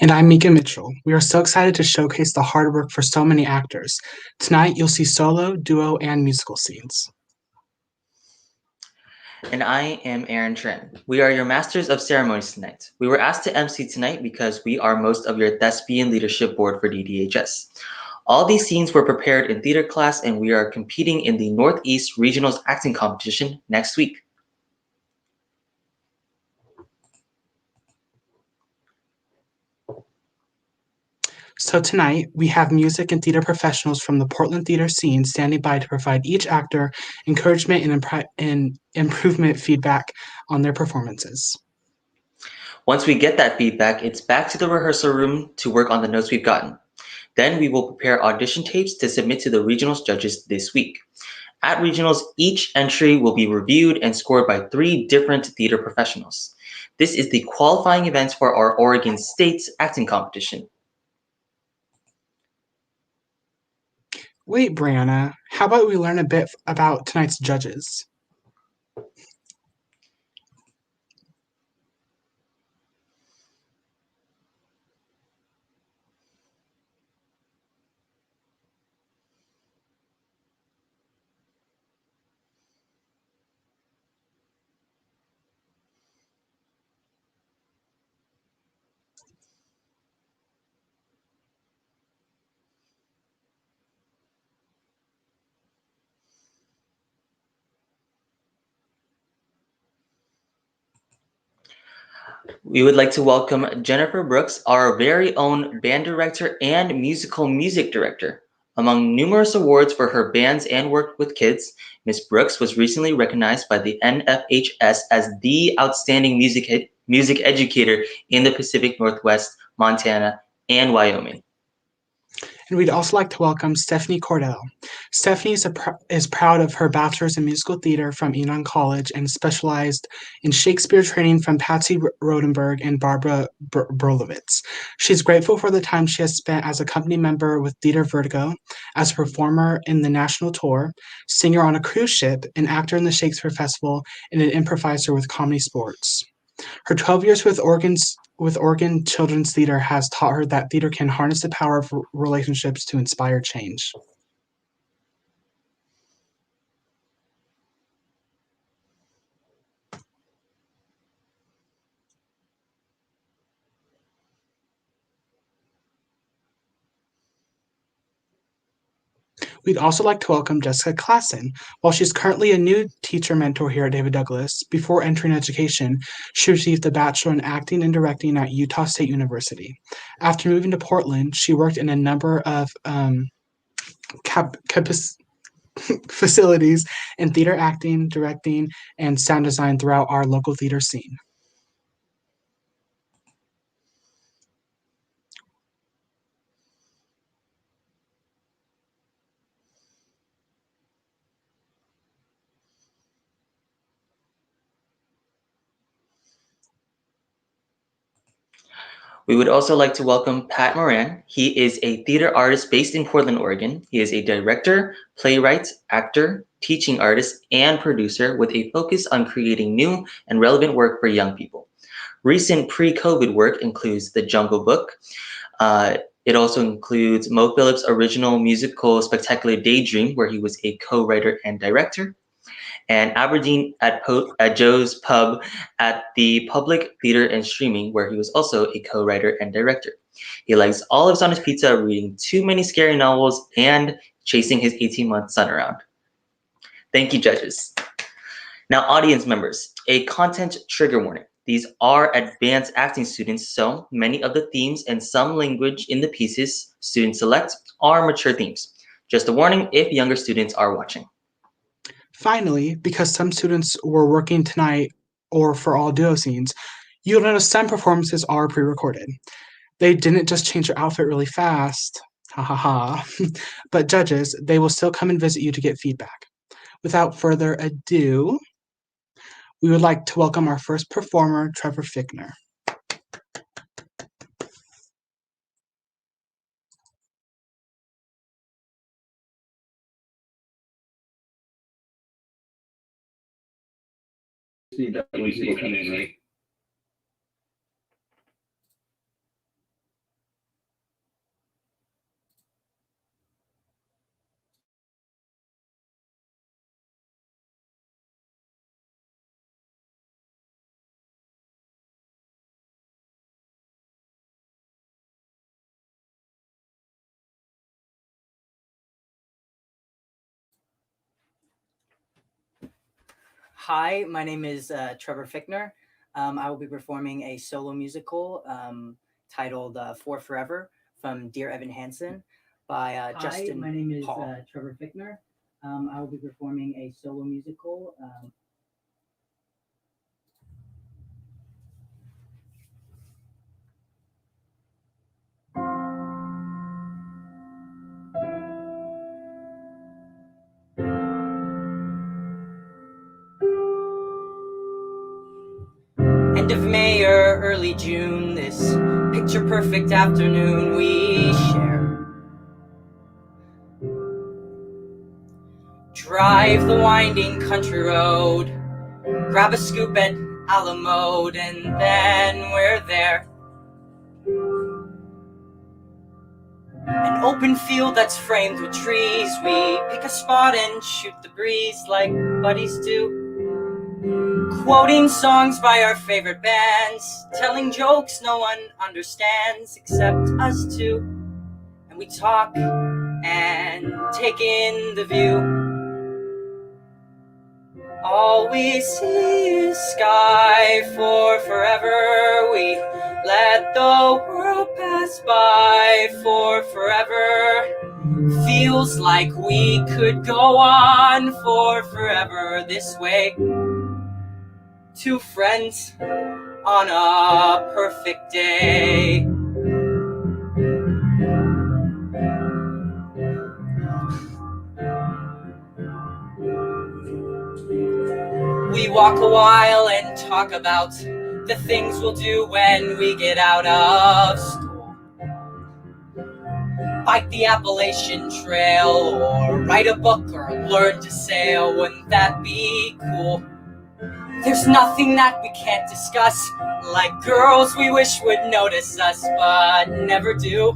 And I'm Mika Mitchell. We are so excited to showcase the hard work for so many actors. Tonight, you'll see solo, duo, and musical scenes. And I am Aaron Trin. We are your Masters of Ceremonies tonight. We were asked to MC tonight because we are most of your Thespian Leadership Board for DDHS. All these scenes were prepared in theater class, and we are competing in the Northeast Regionals Acting Competition next week. So tonight, we have music and theater professionals from the Portland theater scene standing by to provide each actor encouragement and improvement feedback on their performances. Once we get that feedback, it's back to the rehearsal room to work on the notes we've gotten. Then we will prepare audition tapes to submit to the regionals judges this week. At regionals, each entry will be reviewed and scored by 3 different theater professionals. This is the qualifying event for our Oregon State acting competition. Wait, Brianna, how about we learn a bit about tonight's judges? We would like to welcome Jennifer Brooks, our very own band director and musical music director. Among numerous awards for her bands and work with kids, Ms. Brooks was recently recognized by the NFHS as the outstanding music educator in the Pacific Northwest, Montana, and Wyoming. And we'd also like to welcome Stephanie Cordell. Stephanie is proud of her bachelor's in musical theater from Enon College and specialized in Shakespeare training from Patsy Rodenberg and Barbara Berlovitz. She's grateful for the time she has spent as a company member with Theater Vertigo, as a performer in the national tour, singer on a cruise ship, an actor in the Shakespeare Festival, and an improviser with Comedy Sports. Her 12 years with Oregon Children's Theater has taught her that theater can harness the power of relationships to inspire change. We'd also like to welcome Jessica Klassen. While she's currently a new teacher mentor here at David Douglas, before entering education, she received a Bachelor in Acting and Directing at Utah State University. After moving to Portland, she worked in a number of facilities in theater acting, directing, and sound design throughout our local theater scene. We would also like to welcome Pat Moran. He is a theater artist based in Portland, Oregon. He is a director, playwright, actor, teaching artist, and producer with a focus on creating new and relevant work for young people. Recent pre-COVID work includes The Jungle Book. It also includes Mo Phillips' original musical Spectacular Daydream, where he was a co-writer and director, and Aberdeen at Joe's Pub at the Public Theater and Streaming, where he was also a co-writer and director. He likes olives on his pizza, reading too many scary novels, and chasing his 18-month son around. Thank you, judges. Now, audience members, a content trigger warning. These are advanced acting students, so many of the themes and some language in the pieces students select are mature themes. Just a warning if younger students are watching. Finally, because some students were working tonight or for all duo scenes, you'll notice some performances are pre-recorded. They didn't just change their outfit really fast, ha ha ha, but judges, they will still come and visit you to get feedback. Without further ado, we would like to welcome our first performer, Trevor Fickner. see people come in, right? Hi, my name is Trevor Fickner. I will be performing a solo musical titled For Forever from Dear Evan Hansen by Justin Paul. Hi, my name is Trevor Fickner. I will be performing a solo musical. End of May or early June, this picture perfect afternoon we share. Drive the winding country road, grab a scoop at Alamode, and then we're there. An open field that's framed with trees, we pick a spot and shoot the breeze like buddies do. Quoting songs by our favorite bands, telling jokes no one understands except us two. And we talk and take in the view. All we see is sky for forever. We let the world pass by for forever. Feels like we could go on for forever this way. Two friends on a perfect day. We walk a while and talk about the things we'll do when we get out of school. Bike the Appalachian Trail, or write a book, or learn to sail. Wouldn't that be cool? There's nothing that we can't discuss, like girls we wish would notice us, but never do.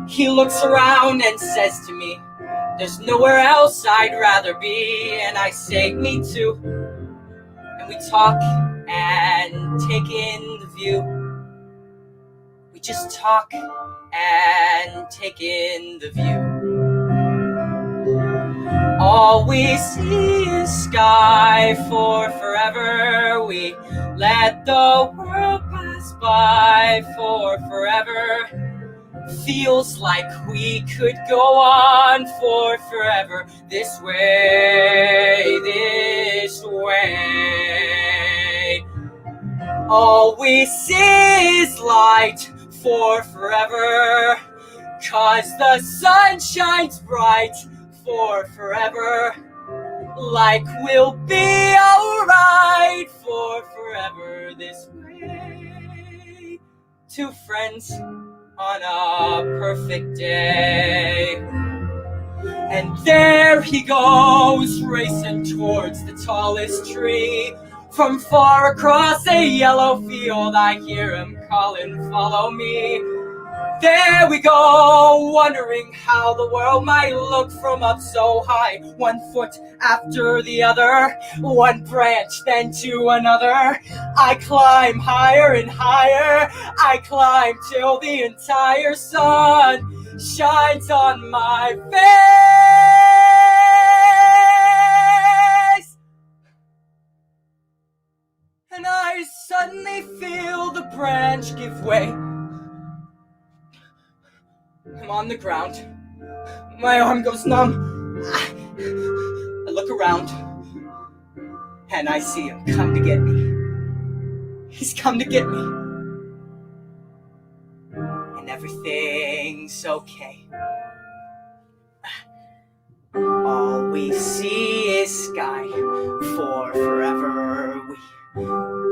He looks around and says to me, there's nowhere else I'd rather be, and I say, me too. And we talk and take in the view. We just talk and take in the view. All we see is sky for forever. We let the world pass by for forever. Feels like we could go on for forever. This way, this way. All we see is light for forever, 'cause the sun shines bright for forever. Like we'll be alright for forever this way. Two friends on a perfect day. And there he goes, racing towards the tallest tree. From far across a yellow field, I hear him calling, follow me. There we go, wondering how the world might look from up so high. 1 foot after the other, one branch then to another. I climb higher and higher, I climb till the entire sun shines on my face. And I suddenly feel the branch give way. I'm on the ground. My arm goes numb. I look around and I see him come to get me. He's come to get me. And everything's okay. All we see is sky for forever. We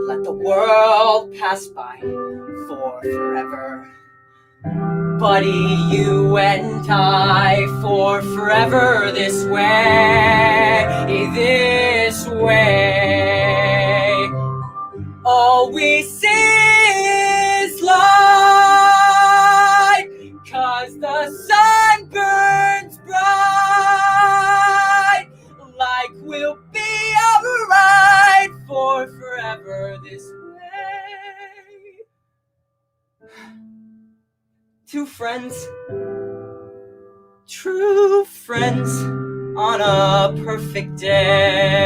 let the world pass by for forever. Buddy, you and I for forever this way, this way. all we see is light, 'cause the sun burns bright, like we'll be alright for forever this way. Two friends, true friends, on a perfect day.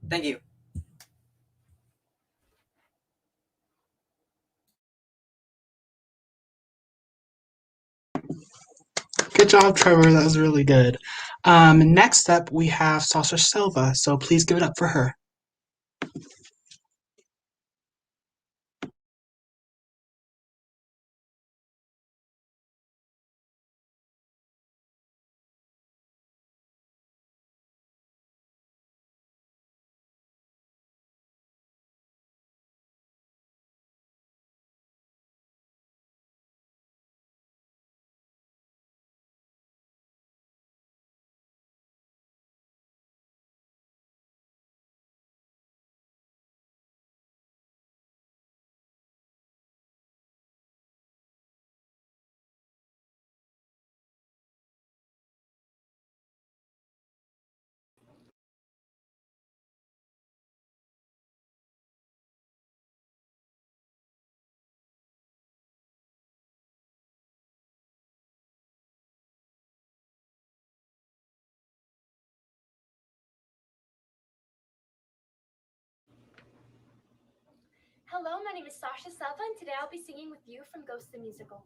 Thank you. Good job, Trevor. That was really good. Next up, we have Sasha Silva. So please give it up for her. Hello, my name is Sasha Silva, and today I'll be singing with you from Ghost the Musical.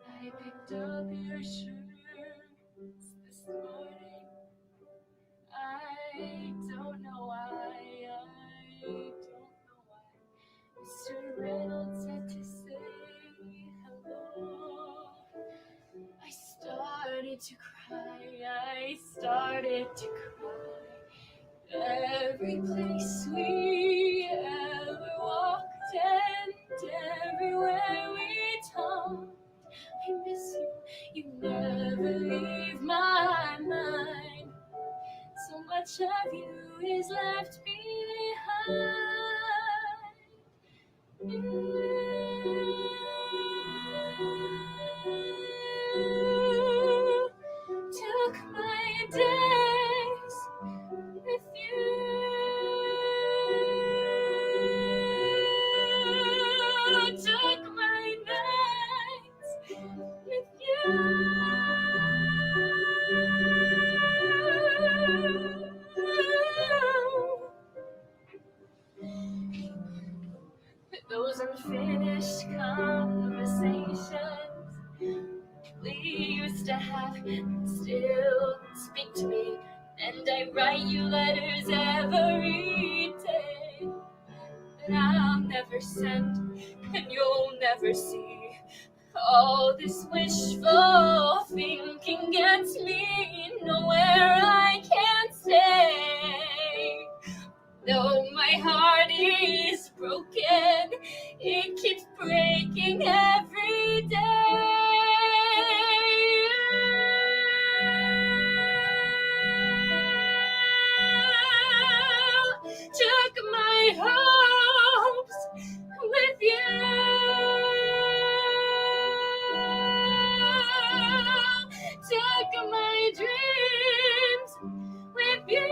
I picked up your shirts this morning. I don't know why, Mr. Reynolds had to say hello. I started to cry. Every place we ever walked and everywhere we talked, I miss you, you never leave my mind. So much of you is left behind. You took my days with you. Took my nights with you. Those unfinished conversations we used to have still speak to me, and I write you letters every day that I'll never send and you'll never see. All this wishful thinking gets me nowhere, I can't stay. Though my heart is broken, it keeps breaking every day. Took my hopes with you. Took my dreams with you.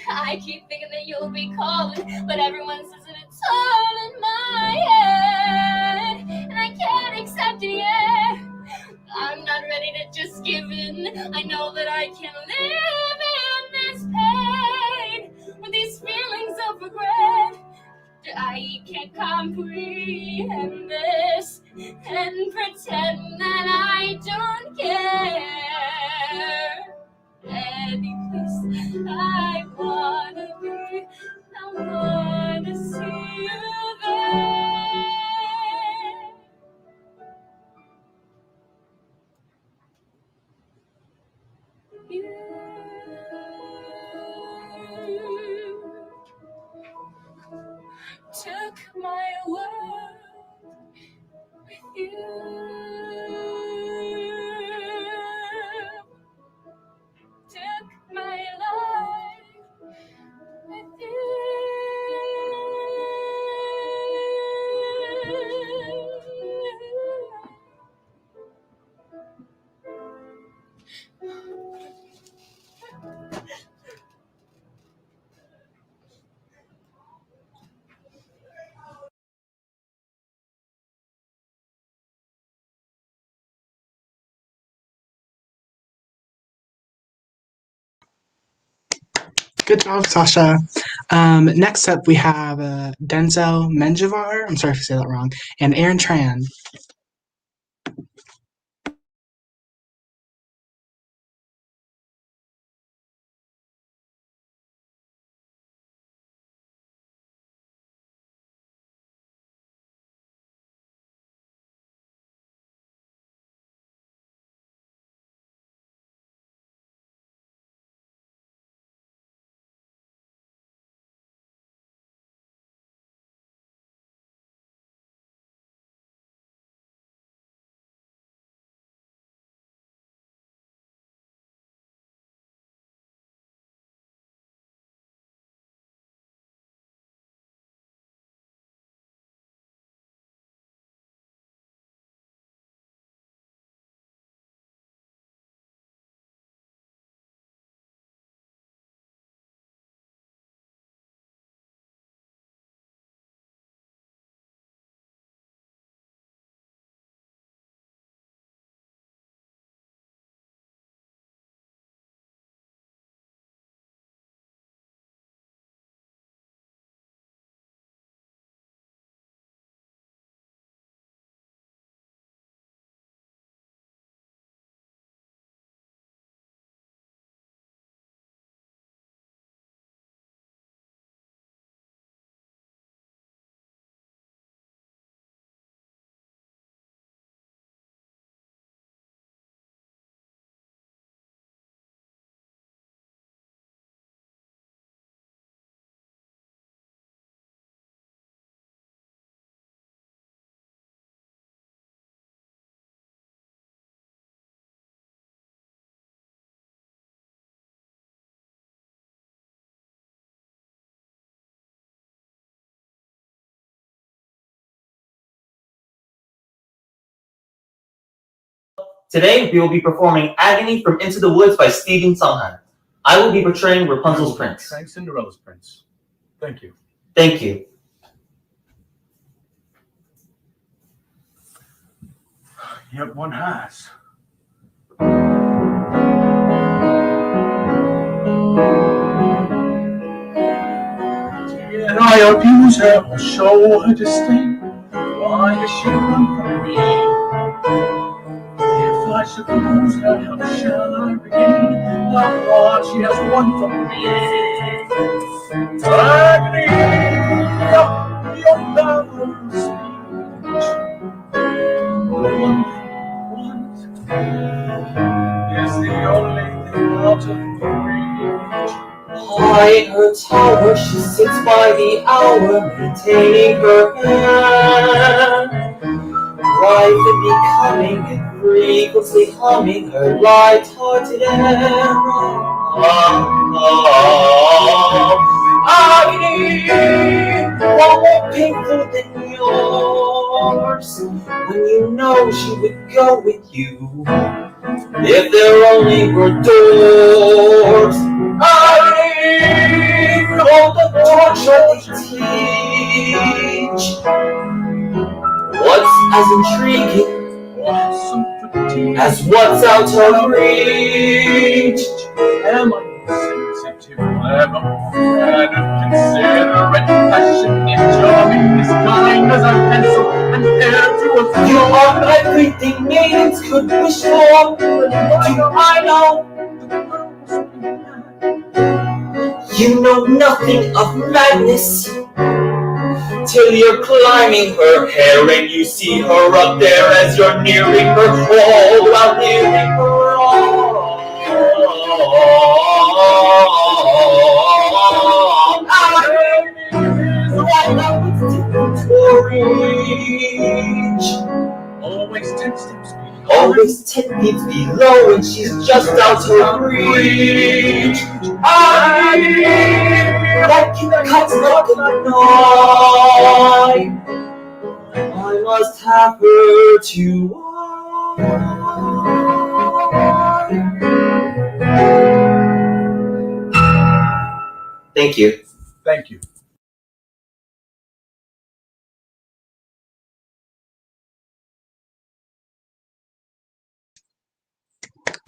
I keep thinking that you'll be calling, but everyone says that it's all in my head, and I can't accept it yet. I'm not ready to just give in. I know that I can't live in this pain with these feelings of regret. I can't comprehend this and pretend that I don't care. Any place I wanna see you there. You took my world with you. Took my life with you. Good job, Sasha. Next up, we have Denzel Menjivar. I'm sorry if I say that wrong. And Aaron Tran. Today, we will be performing Agony from Into the Woods by Stephen Sondheim. I will be portraying Rapunzel's prince. Portraying Cinderella's prince. Thank you. Thank you. Yet one has. Did I abuse her or show her disdain? Why does she run from me? If I should lose her, how shall I regain the heart she has won from me? Agony of your lover's speech. The one thing is the only thing out of reach. High in her tower, she sits by the hour, maintaining her hand. Life and becoming and frequently humming her light-hearted agony, one more painful than yours. When you know she would go with you, if there only were doors. Agony, all the torture they teach. What's as intriguing as what's out of reach? Am I insensitive, clever, and considerate, passionate, charming, as kind as a pencil, and heir to a throne? You are everything maidens could wish for. Do I know? You know nothing of madness till you're climbing her hair and you see her up there as you're nearing her, all while hearing her all. Always 10 steps below. Always 10 feet below, and she's just out her reach. That cuts like a knife. I must have her to wife. Thank you. Thank you.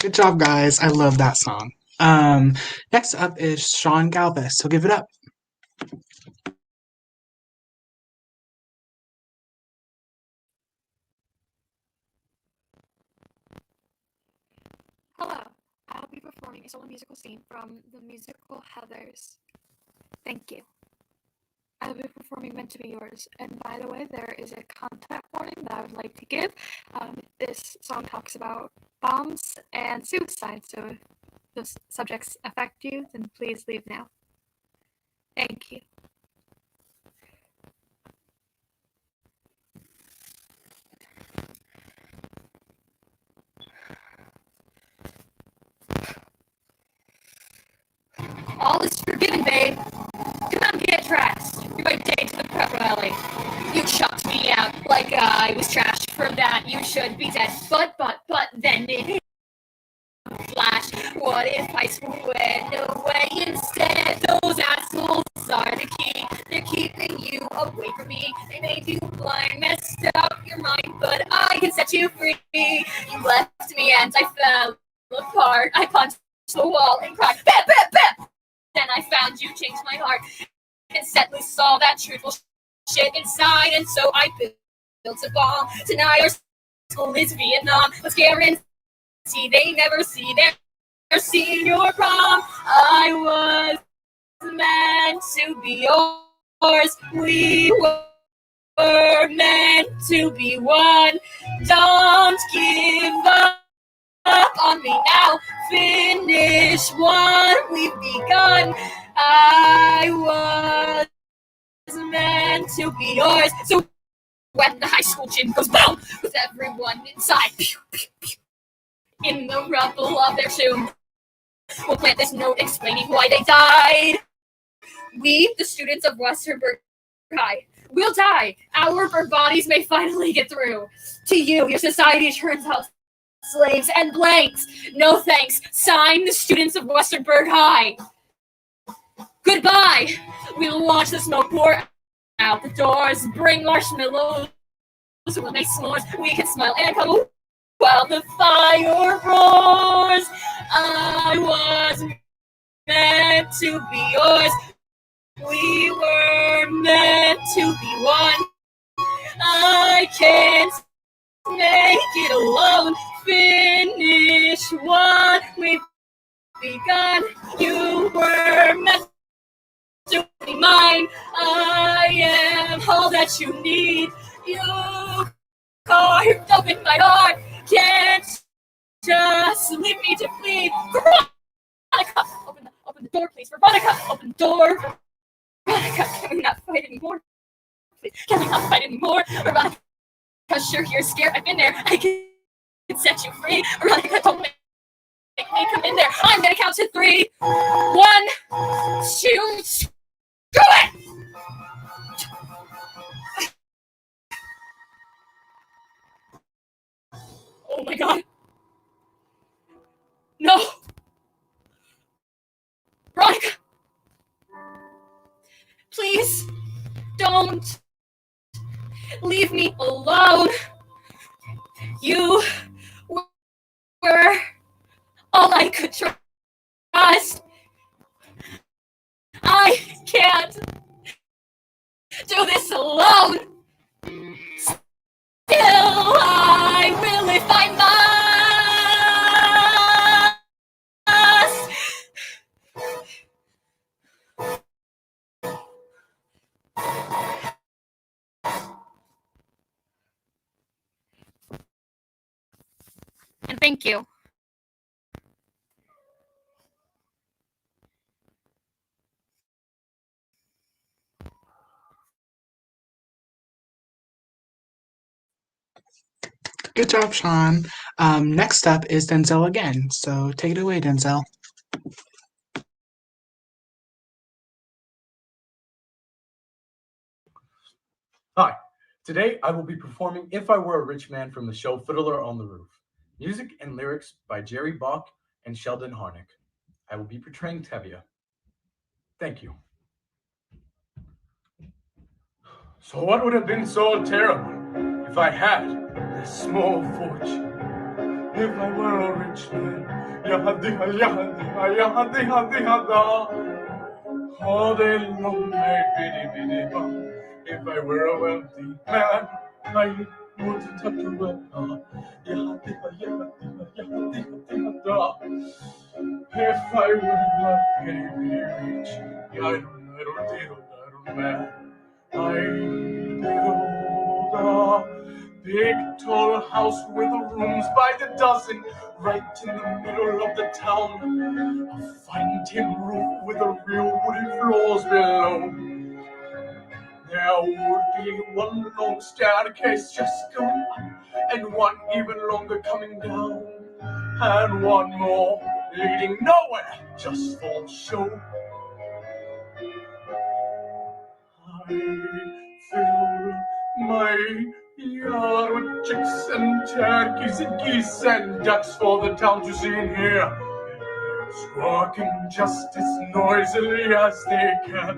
Good job, guys. I love that song. Next up is Sean Galvez, so give it up. Hello, I will be performing a solo musical scene from the musical Heathers. Thank you. I will be performing Meant to Be Yours, and by the way, there is a content warning that I would like to give. This song talks about bombs and suicide, so if those subjects affect you, then please leave now. Thank you. All is forgiven, babe. Come on, get dressed. You're my date to the prep rally. You chopped me out like I was trash. For that, you should be dead. But then it hit flash. What if I went away instead? Those assholes are the key. They're keeping you away from me. They made you blind, messed up your mind, but I can set you free. You left me and I fell apart. I punched the wall and cried, bam, bam, bam. Then I found you, changed my heart, and set loose all that truthful shit inside. And so I built a bomb. Tonight our school is Vietnam. Let's guarantee they never see their senior prom. I was meant to be yours. We were meant to be one. Don't give up on me now. Finish what we've begun. I was meant to be yours. So when the high school gym goes boom, with everyone inside, pew, pew, pew, in the rubble of their tomb, we'll plant this note explaining why they died. We, the students of Westerberg High, will die. Our bodies may finally get through. To you, your society turns out slaves and blanks. No thanks. Sign the students of Westerberg High. Goodbye. We'll watch the smoke pour out the doors. Bring marshmallows when they s'mores. We can smile and cuddle while the fire roars. I was meant to be yours. We were meant to be one. I can't make it alone. Finish what we've begun. You were meant to be mine. I am all that you need. You carved open my heart. Can't just leave me to bleed. Veronica, open the door, please. Veronica, open the door. Veronica, can we not fight anymore? Please, can we not fight anymore? Veronica, sure you're scared. I've been there. I can set you free. Veronica, don't make me come in there. I'm gonna count to 3. 1, 2, screw it! Oh my god. No. Veronica. Please don't leave me alone. You were all I could trust. I can't do this alone. Still, I will if I must. Thank you. Good job, Sean. Next up is Denzel again. So take it away, Denzel. Hi, today I will be performing If I Were a Rich Man from the show Fiddler on the Roof. Music and lyrics by Jerry Bach and Sheldon Harnick. I will be portraying Tevye. Thank you. So what would have been so terrible if I had a small fortune? If I were a rich man, yahadiha, yahadiha, yahadiha, diha, all day long I'd biddy, biddy, bum. If I were a wealthy man, I wouldn't have to work. Yahadiha, yahadiha, yahadiha, diha. If I were a very, very rich, I don't man. I'd build a big tall house with rooms by the dozen, right in the middle of the town. A fine tin roof with a real wooden floors below. There would be one long staircase just going up, and one even longer coming down, and one more leading nowhere, just for show. I fill my yard with chicks and turkeys and geese and ducks for the town to see and hear, squawking just as noisily as they can,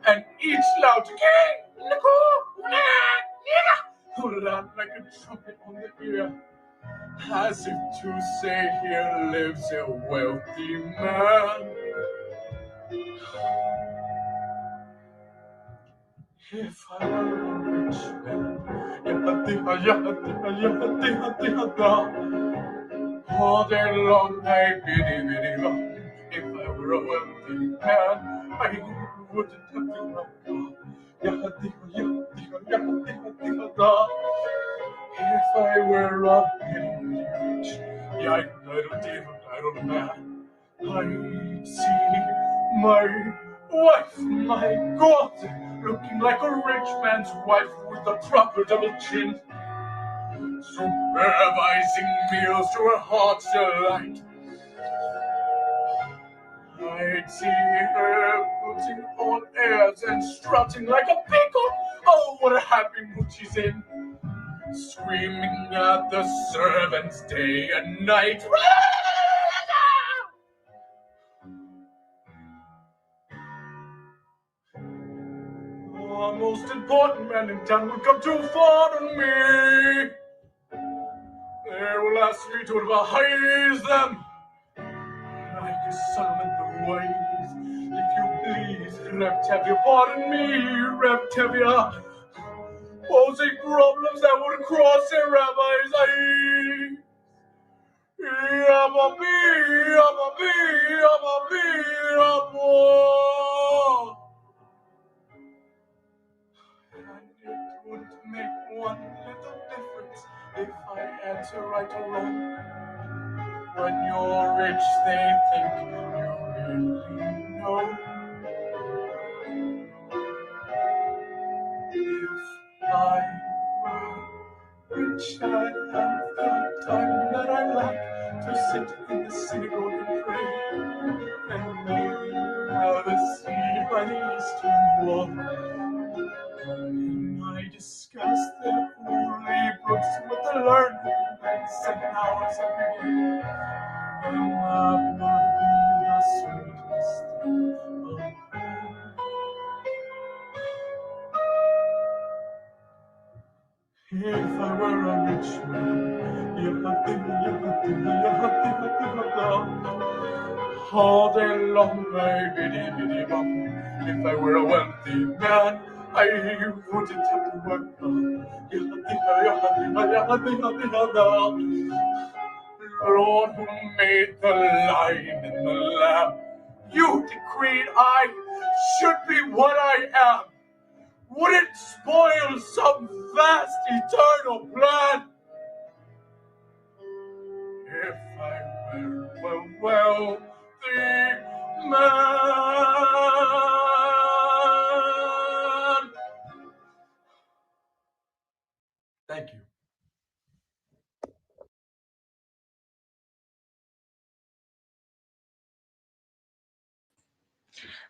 and each loud king will land like a trumpet on the ear, as if to say, here lives a wealthy man. If I were a rich man, all day long I'd biddy, biddy, bum. If I were a wealthy man, I wouldn't have to work. If I were a biddy, rich, I don't man, I'd see my wife, my God, looking like a rich man's wife with a proper double chin, supervising meals to her heart's delight. I'd see her putting on airs and strutting like a peacock. Oh, what a happy mood she's in, screaming at the servants day and night. The most important man in town will come to fawn on me. They will ask me to advise them, like a Solomon the wise. If you please, Reb Tevye, pardon me, Reb Tevye, posing problems that would cross a rabbi's eyes. And it wouldn't make one little difference if I answer right or wrong. When you're rich, they think you really know. If I were rich, I'd have the time that I like to sit in the synagogue and pray, and maybe have a seat by the eastern wall. And I discuss the holy books with the learned and 7 hours every day. And that would be the sweetest thing of all. If I were a rich man, all day long I'd biddy, biddy, bum. If I were a wealthy man, I wouldn't have to work. Lord, who made the lion and the lamb, you decreed I should be what I am. Would it spoil some vast eternal plan? a wealthy man. Thank you.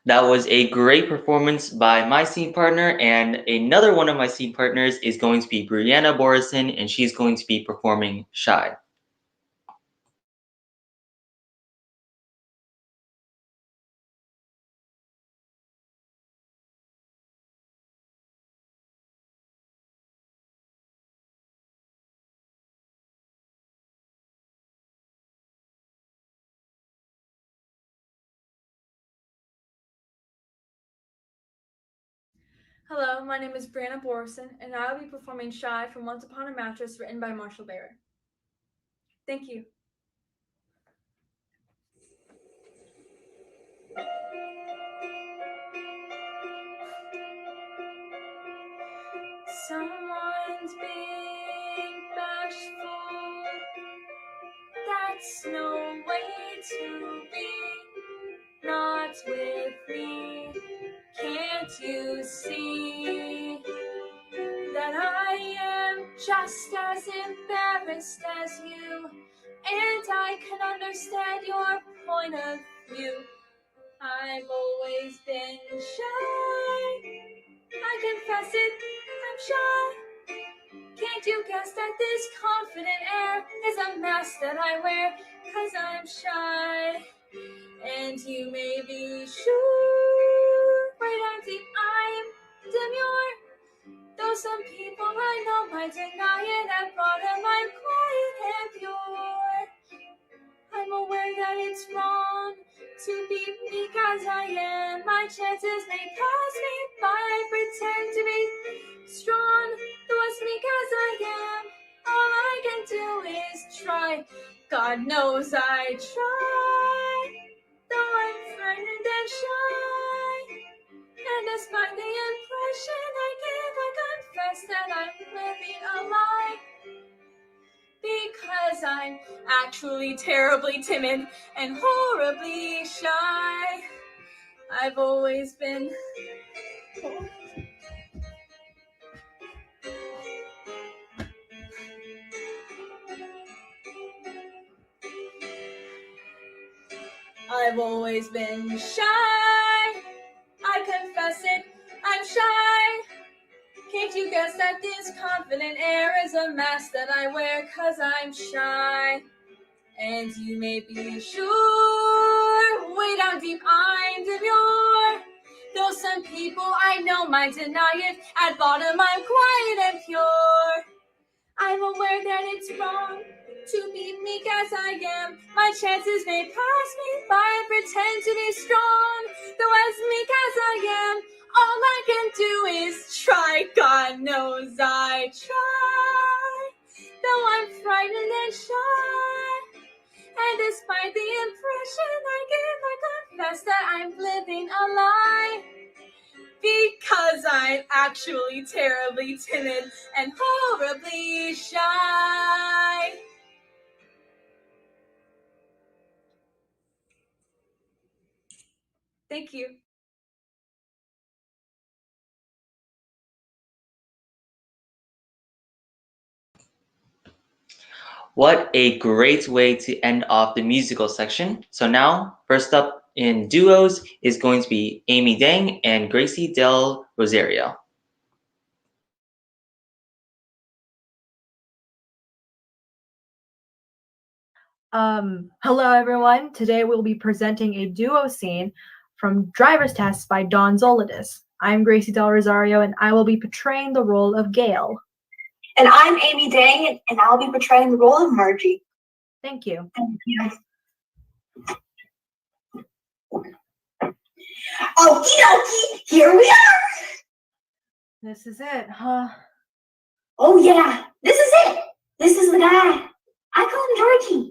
That was a great performance by my scene partner, and another one of my scene partners is going to be Brianna Borison, and she's going to be performing Shy. Hello, my name is Brianna Borison, and I will be performing Shy from Once Upon a Mattress, written by Marshall Barrett. Thank you. Someone's being bashful. That's no way to be. Not with me. Can't you see that I am just as embarrassed as you? And I can understand your point of view. I've always been shy. I confess it, I'm shy. Can't you guess that this confident air is a mask that I wear? 'Cause I'm shy. And you may be sure, right down deep, I'm demure. Though some people I know might deny it, at bottom I'm quiet and pure. I'm aware that it's wrong to be meek as I am. My chances may pass me by. I pretend to be strong, though as meek as I am. All I can do is try. God knows I try. Though I'm frightened and shy, and despite the impression I give, I confess that I'm living a lie. Because I'm actually terribly timid and horribly shy. I've always been shy. I confess it, I'm shy. Can't you guess that this confident air is a mask that I wear? 'Cause I'm shy. And you may be sure, way down deep I'm demure. Though some people I know might deny it, at bottom I'm quiet and pure. I'm aware that it's wrong to be meek as I am. My chances may pass me by. I pretend to be strong, though as meek as I am, all I can do is try. God knows I try. Though I'm frightened and shy, and despite the impression I give, I confess that I'm living a lie. Because I'm actually terribly timid and horribly shy. Thank you. What a great way to end off the musical section. So now, first up in duos is going to be Amy Dang and Gracie Del Rosario. Hello everyone. Today we'll be presenting a duo scene from Driver's Test by Don Zolidis. I'm Gracie Del Rosario and I will be portraying the role of Gail. And I'm Amy Dang and I'll be portraying the role of Margie. Thank you. Thank you. Okie dokie, here we are. This is it, huh? Oh yeah, this is it. This is the guy. I call him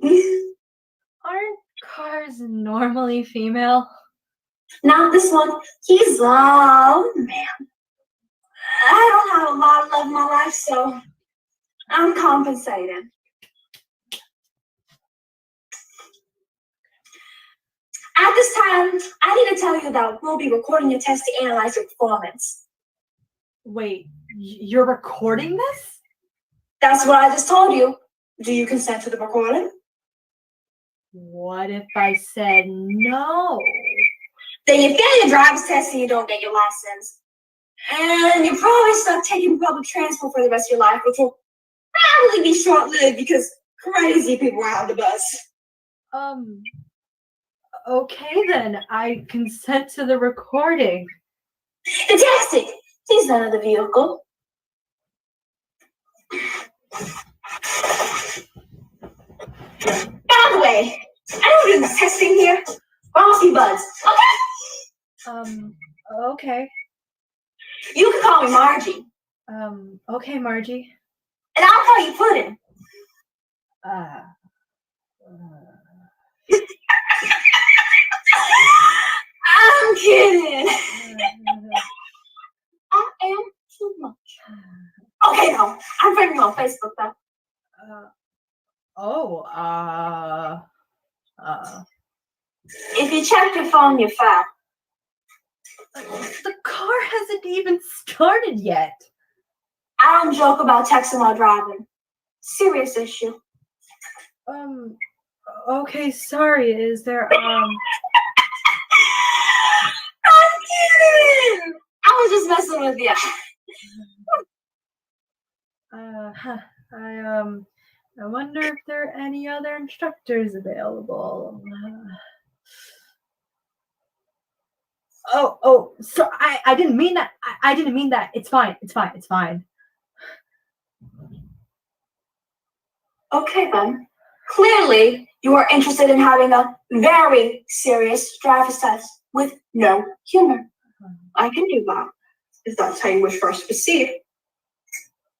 Georgie. Aren't cars normally female? Not this one. He's man. I don't have a lot of love in my life, so I'm compensated. At this time, I need to tell you that we'll be recording your test to analyze your performance. Wait, you're recording this? That's what I just told you. Do you consent to the recording? What if I said no? Then you fail your driver's test and you don't get your license. And you're probably stuck taking public transport for the rest of your life, which will probably be short-lived because crazy people are on the bus. Okay then, I consent to the recording. Fantastic! Please enter the vehicle. By the way, I don't do this testing here. Bossy buds, okay? Okay. You can call me Margie. Okay, Margie. And I'll call you Puddin'. I'm kidding. I am too much. Okay, no, I'm friending you on Facebook though. If you check your phone, you foul. The car hasn't even started yet. I don't joke about texting while driving. Serious issue. Okay, sorry. Is there, I'm kidding! I was just messing with you. I wonder if there are any other instructors available. So I didn't mean that. I didn't mean that. It's fine. Okay then. Clearly, you are interested in having a very serious driver's test with no humor. I can do that, if that's how you wish for us to proceed.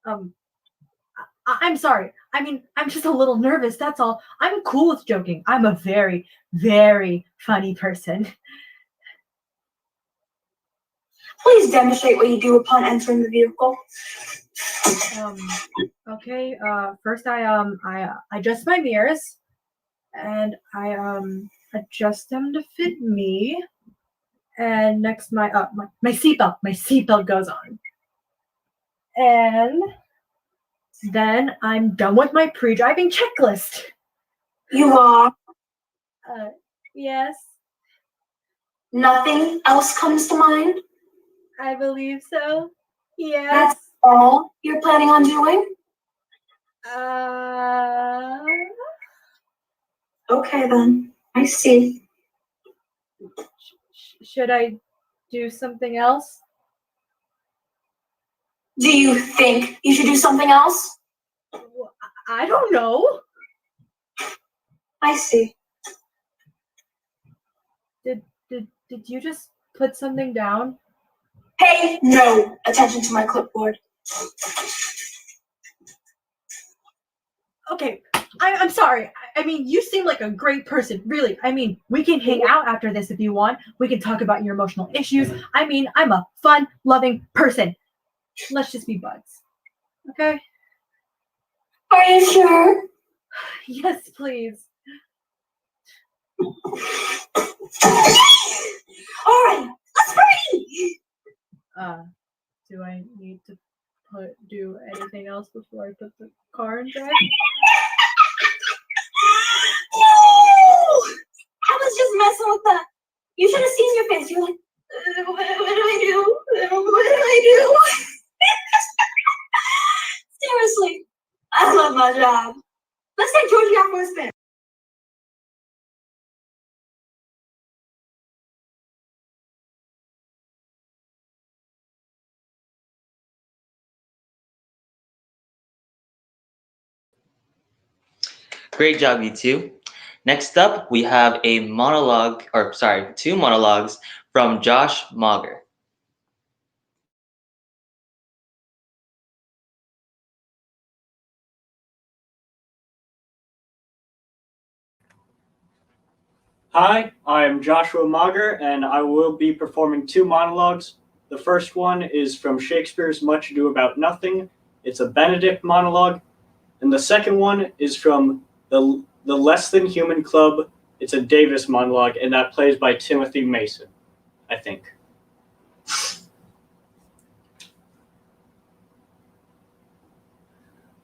I'm sorry. I mean, I'm just a little nervous, that's all. I'm cool with joking. I'm a very, very funny person. Please demonstrate what you do upon entering the vehicle. Okay, first I adjust my mirrors and I adjust them to fit me. And next my seatbelt goes on. And then I'm done with my pre-driving checklist. You are? Yes. Nothing else comes to mind? I believe so. Yes. That's all you're planning on doing? Okay then. I see. Should I do something else? Do you think you should do something else? I don't know. I see. Did you just put something down? Pay no attention to my clipboard. Okay, I'm sorry. I mean, you seem like a great person, really. I mean, we can hang out after this if you want. We can talk about your emotional issues. I mean, I'm a fun, loving person. Let's just be buds. Okay? Are you sure? Yes, please. All right, let's party! Do I need to do anything else before I put the car in drive? No! I was just messing with that. You should have seen your face. You're like, what do I do? What do I do? Seriously, I love my job. Let's take Georgie out for a spin. Great job, you two. Next up, we have two monologues from Josh Mauger. Hi, I am Joshua Mauger, and I will be performing two monologues. The first one is from Shakespeare's Much Ado About Nothing. It's a Benedict monologue. And the second one is from the Less Than Human Club It's a Davis monologue, and that plays by Timothy Mason, I think.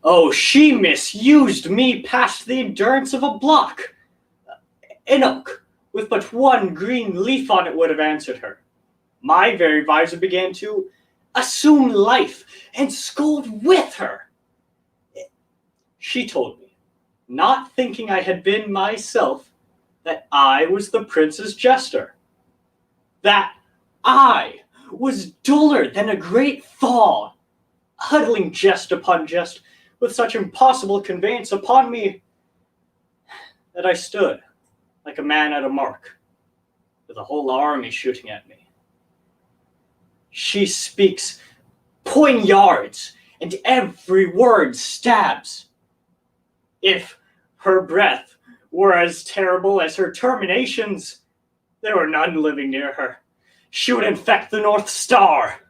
Oh, she misused me past the endurance of a block. An oak with but one green leaf on it would have answered her. My very visor began to assume life and scold with her. She told me, not thinking I had been myself, that I was the prince's jester. That I was duller than a great thaw, huddling jest upon jest with such impossible conveyance upon me that I stood like a man at a mark, with a whole army shooting at me. She speaks poignards, and every word stabs. If her breath were as terrible as her terminations, there were none living near her. She would infect the North Star.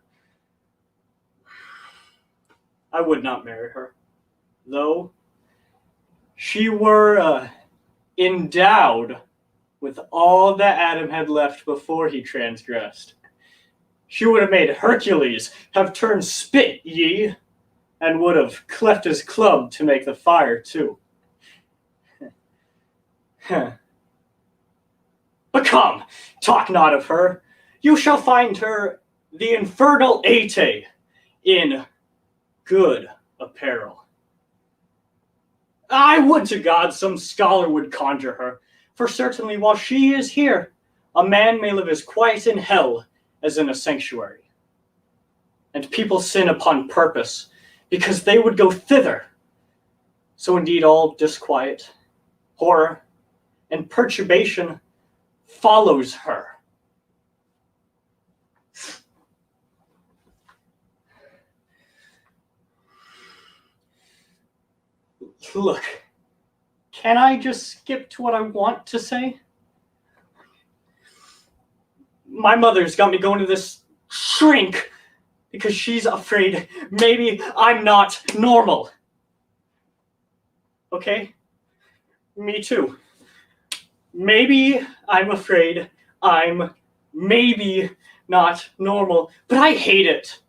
I would not marry her, though she were endowed with all that Adam had left before he transgressed. She would have made Hercules have turned spit, ye, and would have cleft his club to make the fire, too. But come, talk not of her. You shall find her the infernal Ate in good apparel. I would to God some scholar would conjure her, for certainly while she is here, a man may live as quiet in hell as in a sanctuary. And people sin upon purpose, because they would go thither. So indeed all disquiet, horror, and perturbation follows her. Look, can I just skip to what I want to say? My mother's got me going to this shrink because she's afraid maybe I'm not normal. Okay? Me too. Maybe I'm afraid I'm maybe not normal, but I hate it.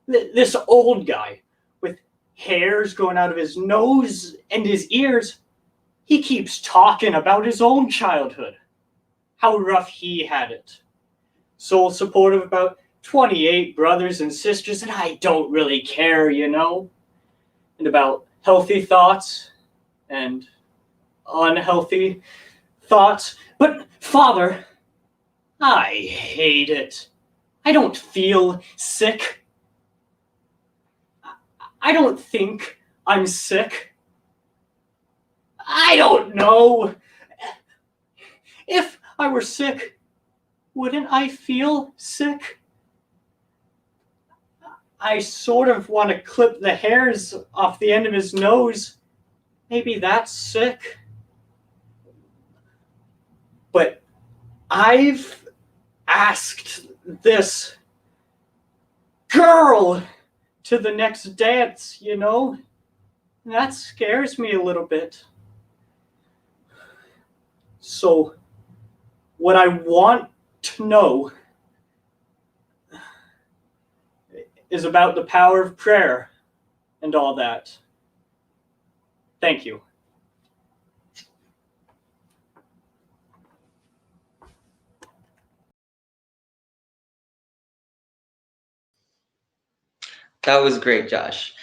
This old guy with hairs growing out of his nose and his ears, he keeps talking about his own childhood, how rough he had it. Sole support of about 28 brothers and sisters, and I don't really care, you know. And about healthy thoughts and unhealthy thoughts. But, Father, I hate it. I don't feel sick. I don't think I'm sick. I don't know. If I were sick, wouldn't I feel sick? I sort of want to clip the hairs off the end of his nose. Maybe that's sick. But I've asked this girl to the next dance, you know? That scares me a little bit. So, what I want to know is about the power of prayer and all that. Thank you. That was great, Josh.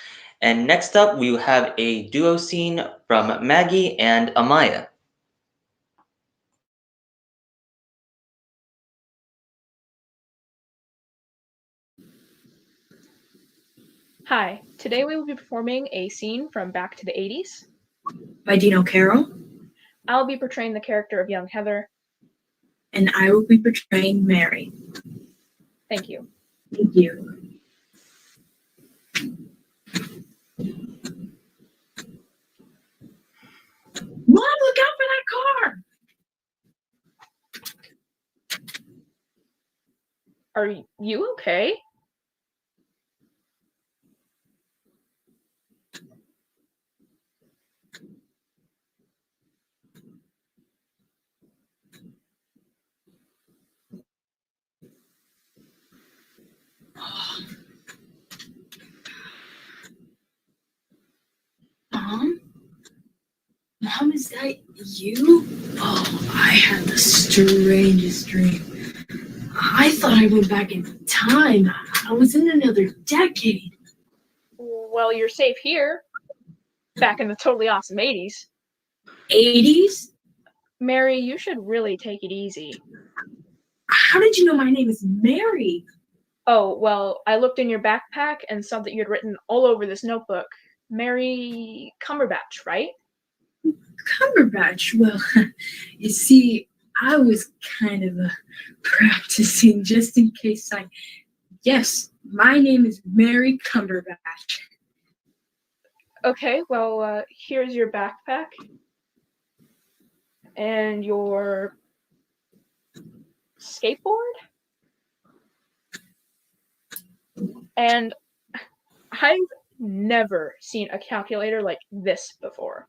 And next up, we have a duo scene from Maggie and Amaya. Hi, today we will be performing a scene from Back to the 80s. By Dino Carroll. I'll be portraying the character of young Heather. And I will be portraying Mary. Thank you. Thank you. Mom, look out for that car! Are you okay? Is that you? Oh, I had the strangest dream. I thought I went back in time. I was in another decade. Well, you're safe here. Back in the totally awesome 80s. 80s? Mary, you should really take it easy. How did you know my name is Mary? Oh, well, I looked in your backpack and saw that you had written all over this notebook. Mary Cumberbatch, right? Cumberbatch? Well, you see, I was kind of practicing just in case Yes, my name is Mary Cumberbatch. Okay, well, here's your backpack. And your skateboard? And I've never seen a calculator like this before.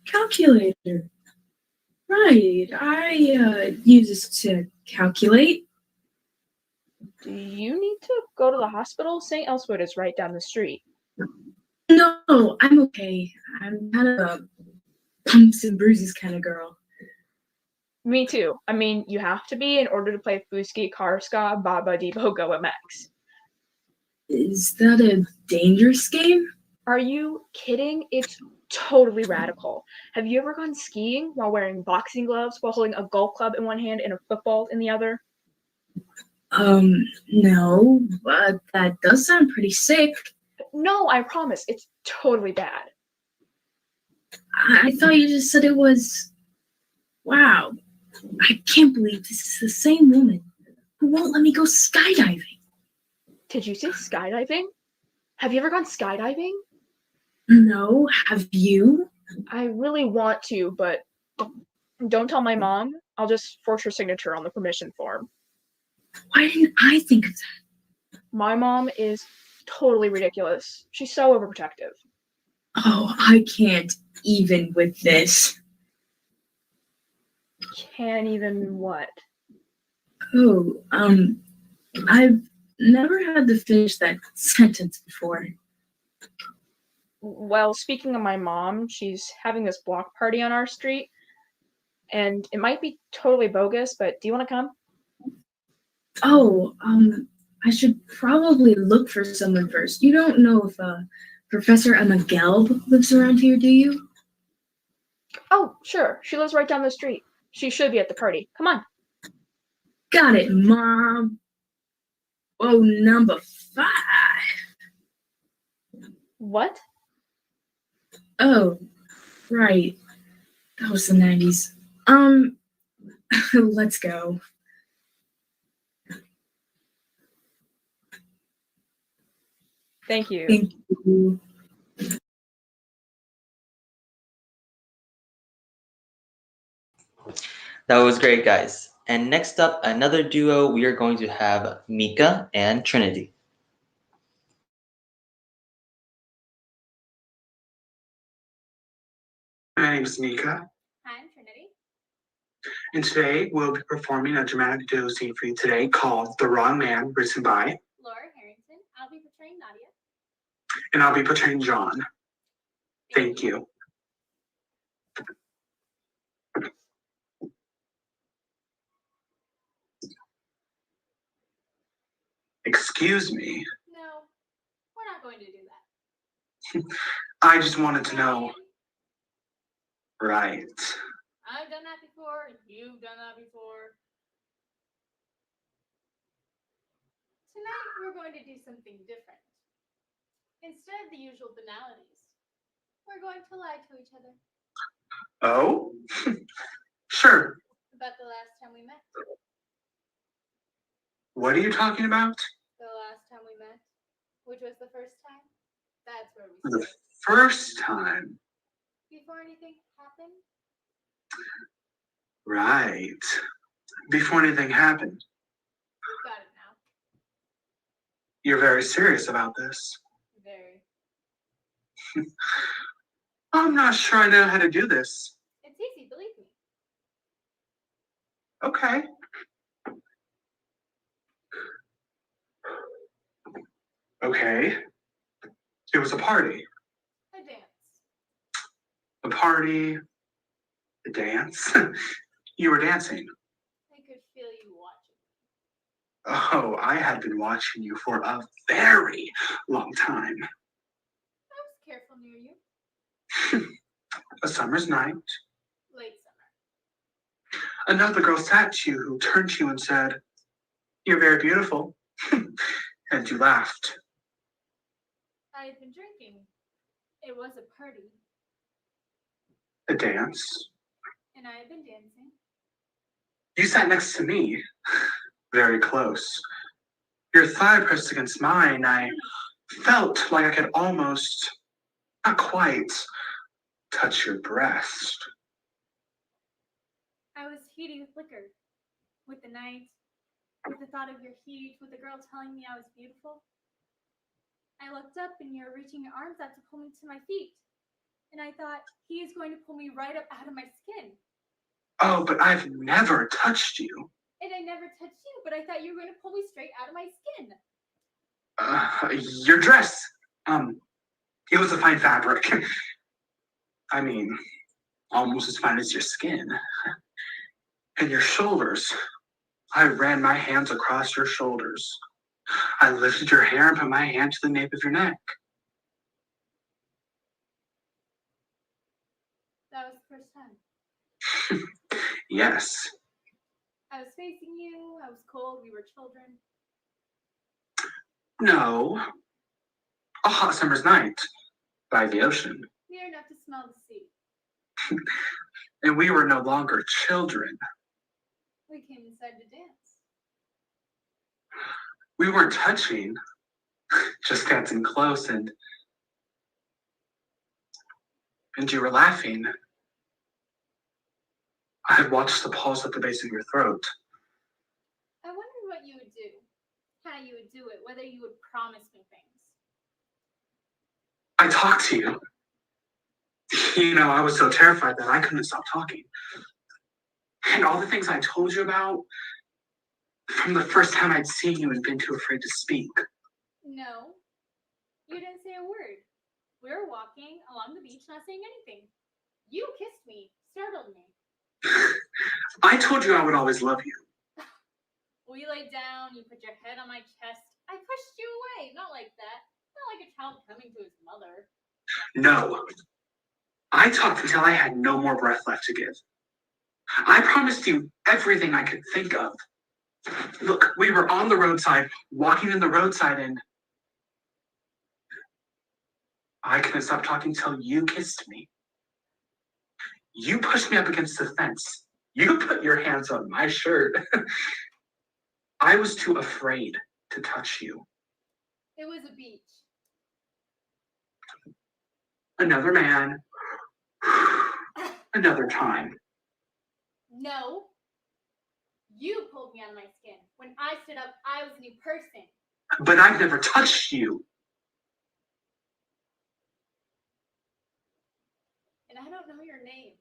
Calculator? Right, I use this to calculate. Do you need to go to the hospital? St. Elswood is right down the street. No, I'm okay. I'm kind of a bumps and bruises kind of girl. Me too. I mean, you have to be in order to play Fooski, Karska, Baba, Debo, Go MX. Is that a dangerous game? Are you kidding? It's totally radical. Have you ever gone skiing while wearing boxing gloves while holding a golf club in one hand and a football in the other? No, but that does sound pretty sick. No, I promise. It's totally bad. I thought you just said it was... Wow. I can't believe this is the same woman who won't let me go skydiving. Did you say skydiving? Have you ever gone skydiving? No, have you? I really want to, but don't tell my mom. I'll just forge her signature on the permission form. Why didn't I think of that? My mom is totally ridiculous. She's so overprotective. Oh, I can't even with this. Can't even what? Oh, I've never had to finish that sentence before. Well, speaking of my mom, she's having this block party on our street, and it might be totally bogus, but do you want to come? Oh, I should probably look for someone first. You don't know if Professor Emma Gelb lives around here, do you? Oh, sure. She lives right down the street. She should be at the party. Come on. Got it, Mom. Oh, number 5. What? Oh, right. That was the 90s. Let's go. Thank you. Thank you. That was great, guys. And next up, another duo, we are going to have Mika and Trinity. My name is Mika, Hi, I'm Trinity. and today we'll be performing a dramatic duo scene for you today called The Wrong Man, written by, Laura Harrington. I'll be portraying Nadia. and I'll be portraying John. Thank you. Excuse me. No, we're not going to do that. I just wanted to know. Right. I've done that before. You've done that before. Tonight, we're going to do something different. Instead of the usual banalities, we're going to lie to each other Oh? Sure. about the last time we met. What are you talking about? The last time we met, which was the first time. That's where we The started. first time. Before anything happened, Right. Before anything happened. got it now. You're very serious about this. Very. I'm not sure I know how to do this. It's easy, believe me. Okay. Okay. It was a party. A dance. A party A dance? You were dancing. I could feel you watching. Oh, I had been watching you for a very long time. I was careful near you. A summer's night. Late summer. Another girl sat to you who turned to you and said, "You're very beautiful." And you laughed. I had been drinking. It was a party, A dance. and I had been dancing. You sat next to me, very close. Your thigh pressed against mine. I felt like I could almost, not quite, touch your breast. I was heating with liquor, with the night, with the thought of your heat, with the girl telling me I was beautiful. I looked up and you were reaching your arms out to pull me to my feet. And I thought, he is going to pull me right up out of my skin. Oh, but I've never touched you. And I never touched you, but I thought you were going to pull me straight out of my skin. Your dress, it was a fine fabric. I mean, almost as fine as your skin. And your shoulders. I ran my hands across your shoulders. I lifted your hair and put my hand to the nape of your neck. That was the first time. Yes. I was facing you, I was cold, we were children. No. A hot summer's night by the ocean. Near enough to smell the sea. And we were no longer children. We came inside to dance. We weren't touching, just dancing close, and you were laughing. I had watched the pulse at the base of your throat. I wondered what you would do, how you would do it, whether you would promise me things. I talked to you. You know, I was so terrified that I couldn't stop talking. And all the things I told you about, from the first time I'd seen you and been too afraid to speak. No, you didn't say a word. We were walking along the beach, not saying anything. You kissed me, startled me. I told you I would always love you. We laid down, you put your head on my chest. I pushed you away, not like that. Not like a child coming to his mother. No. I talked until I had no more breath left to give. I promised you everything I could think of. Look, we were on the roadside, walking in the roadside, and I couldn't stop talking till you kissed me. You pushed me up against the fence. You put your hands on my shirt. I was too afraid to touch you. It was a beach. Another man. Another time. No. You pulled me out of my skin. When I stood up, I was a new person. But I've never touched you. And I don't know your name.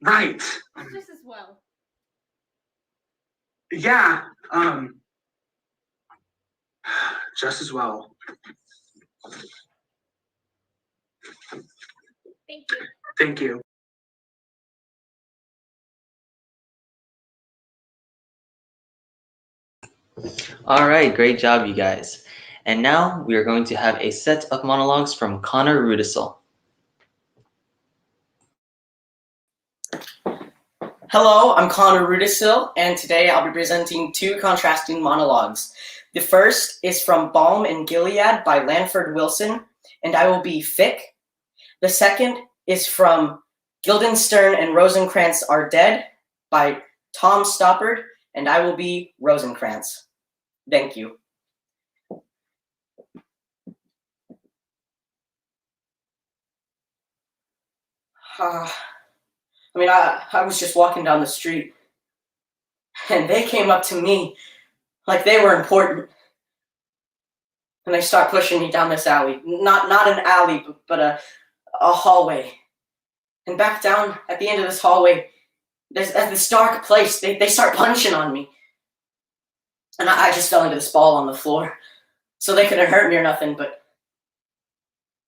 Right. Just as well. Yeah, just as well. Thank you. Thank you. All right, great job, you guys. And now we are going to have a set of monologues from Connor Rudisell. Hello, I'm Connor Rudisell, and today I'll be presenting two contrasting monologues. The first is from Balm in Gilead by Lanford Wilson, and I will be Fick. The second is from Guildenstern and Rosencrantz Are Dead by Tom Stoppard, and I will be Rosencrantz. Thank you. I was just walking down the street, and they came up to me like they were important. And they start pushing me down this alley. Not an alley, but a hallway. And back down at the end of this hallway, there's this dark place. They start punching on me. And I just fell into this ball on the floor. So they couldn't hurt me or nothing, but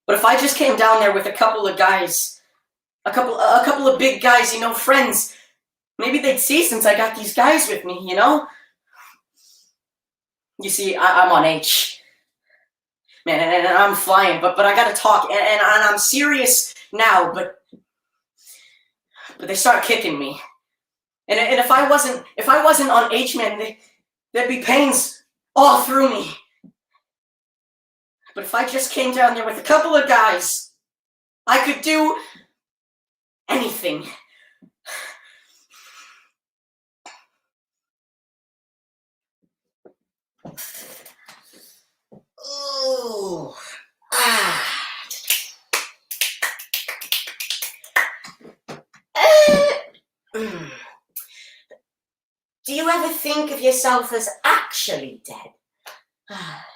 if I just came down there with a couple of guys A couple of big guys, friends. Maybe they'd see since I got these guys with me, You see, I'm on H. Man, and I'm flying, but I gotta talk, and I'm serious now, but they start kicking me. And if I wasn't on H, man, there'd be pains all through me. But if I just came down there with a couple of guys, I could do anything. Oh. Do you ever think of yourself as actually dead?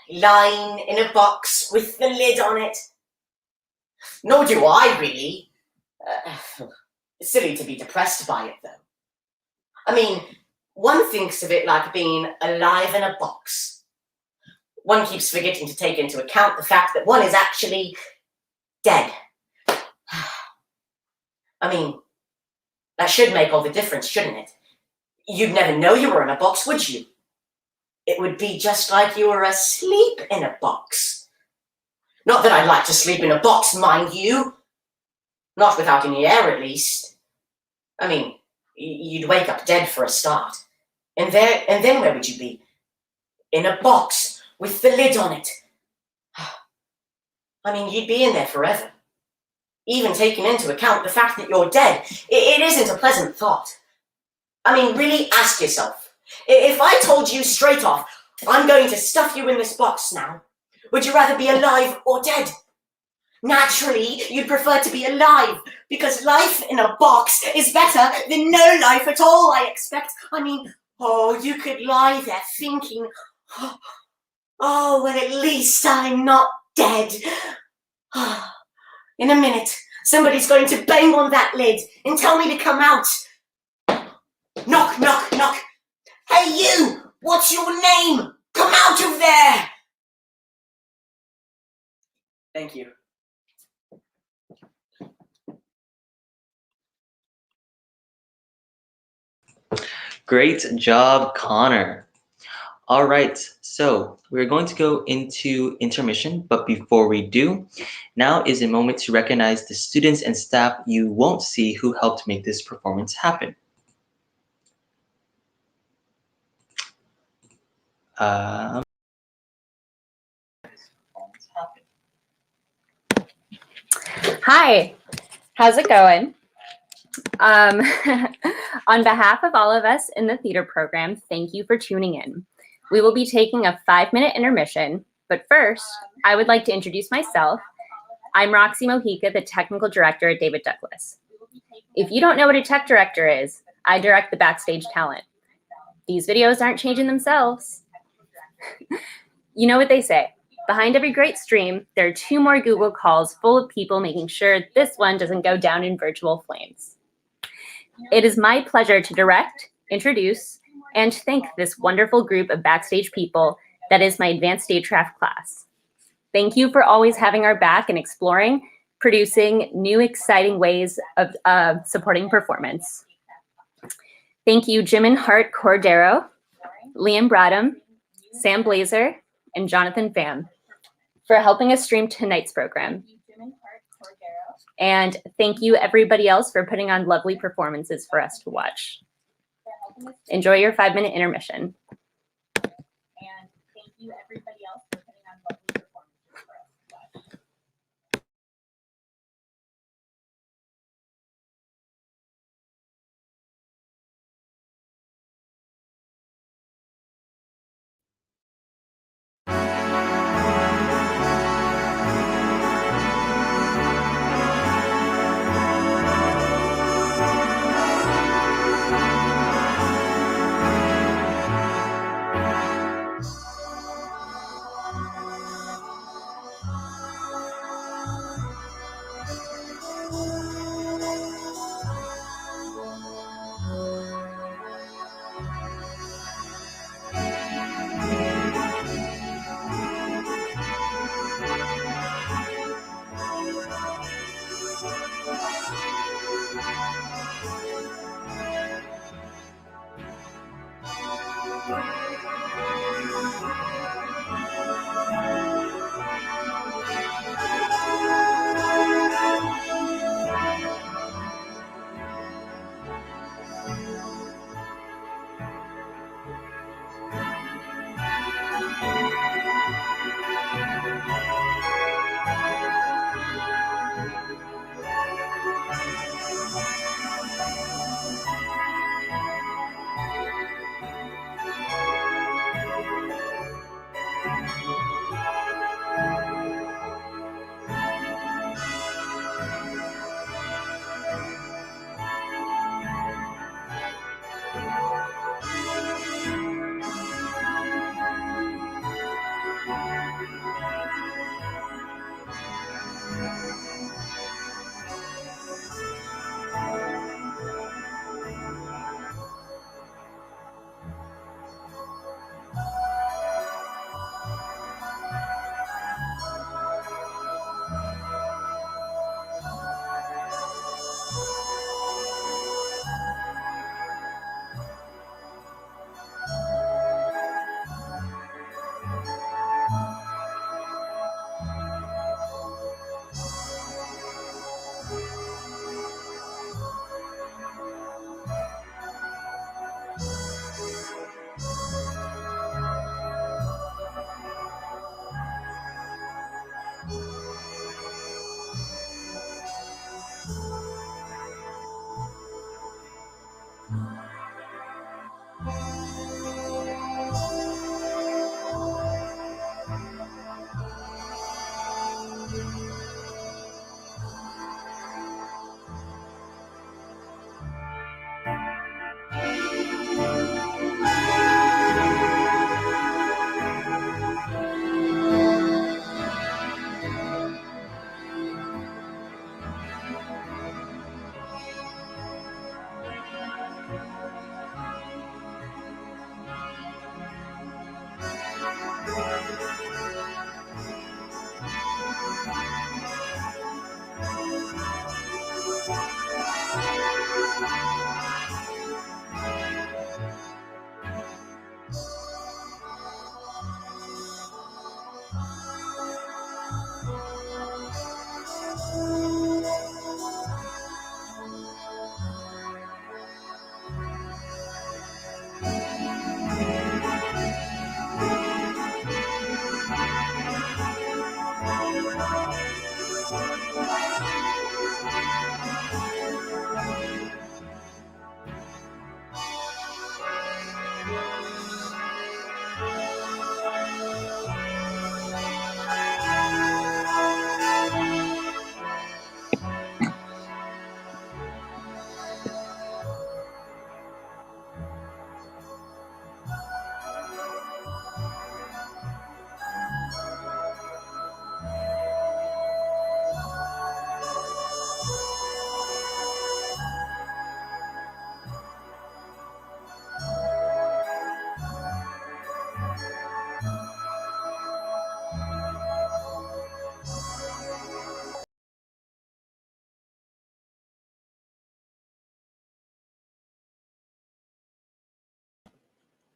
Lying in a box with the lid on it? Nor do I, really. It's silly to be depressed by it, though. I mean, one thinks of it like being alive in a box. One keeps forgetting to take into account the fact that one is actually dead. I mean, that should make all the difference, shouldn't it? You'd never know you were in a box, would you? It would be just like you were asleep in a box. Not that I'd like to sleep in a box, mind you. Not without any air, at least. I mean, you'd wake up dead for a start. And then where would you be? In a box with the lid on it. I mean, you'd be in there forever. Even taking into account the fact that you're dead, it isn't a pleasant thought. I mean, really ask yourself, if I told you straight off, I'm going to stuff you in this box now, would you rather be alive or dead? Naturally, you'd prefer to be alive, because life in a box is better than no life at all, I expect. I mean, you could lie there thinking, oh, well, at least I'm not dead. In a minute, somebody's going to bang on that lid and tell me to come out. Knock, knock, knock. Hey, you! What's your name? Come out of there! Thank you. Great job, Connor. All right, so we're going to go into intermission, but before we do, now is a moment to recognize the students and staff you won't see who helped make this performance happen. Hi, how's it going? On behalf of all of us in the theater program, thank you for tuning in. We will be taking a 5-minute intermission, but first, I would like to introduce myself. I'm Roxy Mojica, the technical director at David Douglas. If you don't know what a tech director is, I direct the backstage talent. These videos aren't changing themselves. You know what they say, behind every great stream, there are 2 more Google calls full of people making sure this one doesn't go down in virtual flames. It is my pleasure to direct, introduce, and thank this wonderful group of backstage people that is my advanced stagecraft class. Thank you for always having our back and exploring, producing new exciting ways of supporting performance. Thank you, Jim and Hart Cordero, Liam Bradham, Sam Blazer, and Jonathan Pham for helping us stream tonight's program. And thank you everybody else for putting on lovely performances for us to watch. Enjoy your 5-minute intermission. And thank you everybody else for putting on lovely performances for us to watch.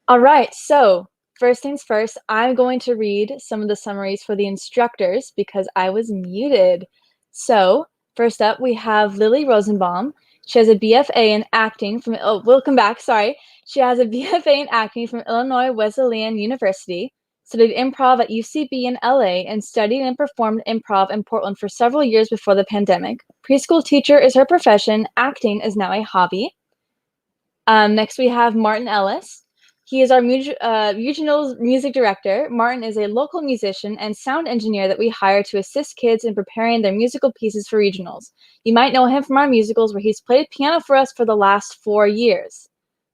All right, so first things first, I'm going to read some of the summaries for the instructors because I was muted. So first up, we have Lily Rosenbaum. She has a BFA in acting from, welcome back, sorry. She has a BFA in acting from Illinois Wesleyan University, studied improv at UCB in LA, and studied and performed improv in Portland for several years before the pandemic. Preschool teacher is her profession. Acting is now a hobby. Next, we have Martin Ellis. He is our regional music director. Martin is a local musician and sound engineer that we hire to assist kids in preparing their musical pieces for regionals. You might know him from our musicals where he's played piano for us for the last 4 years.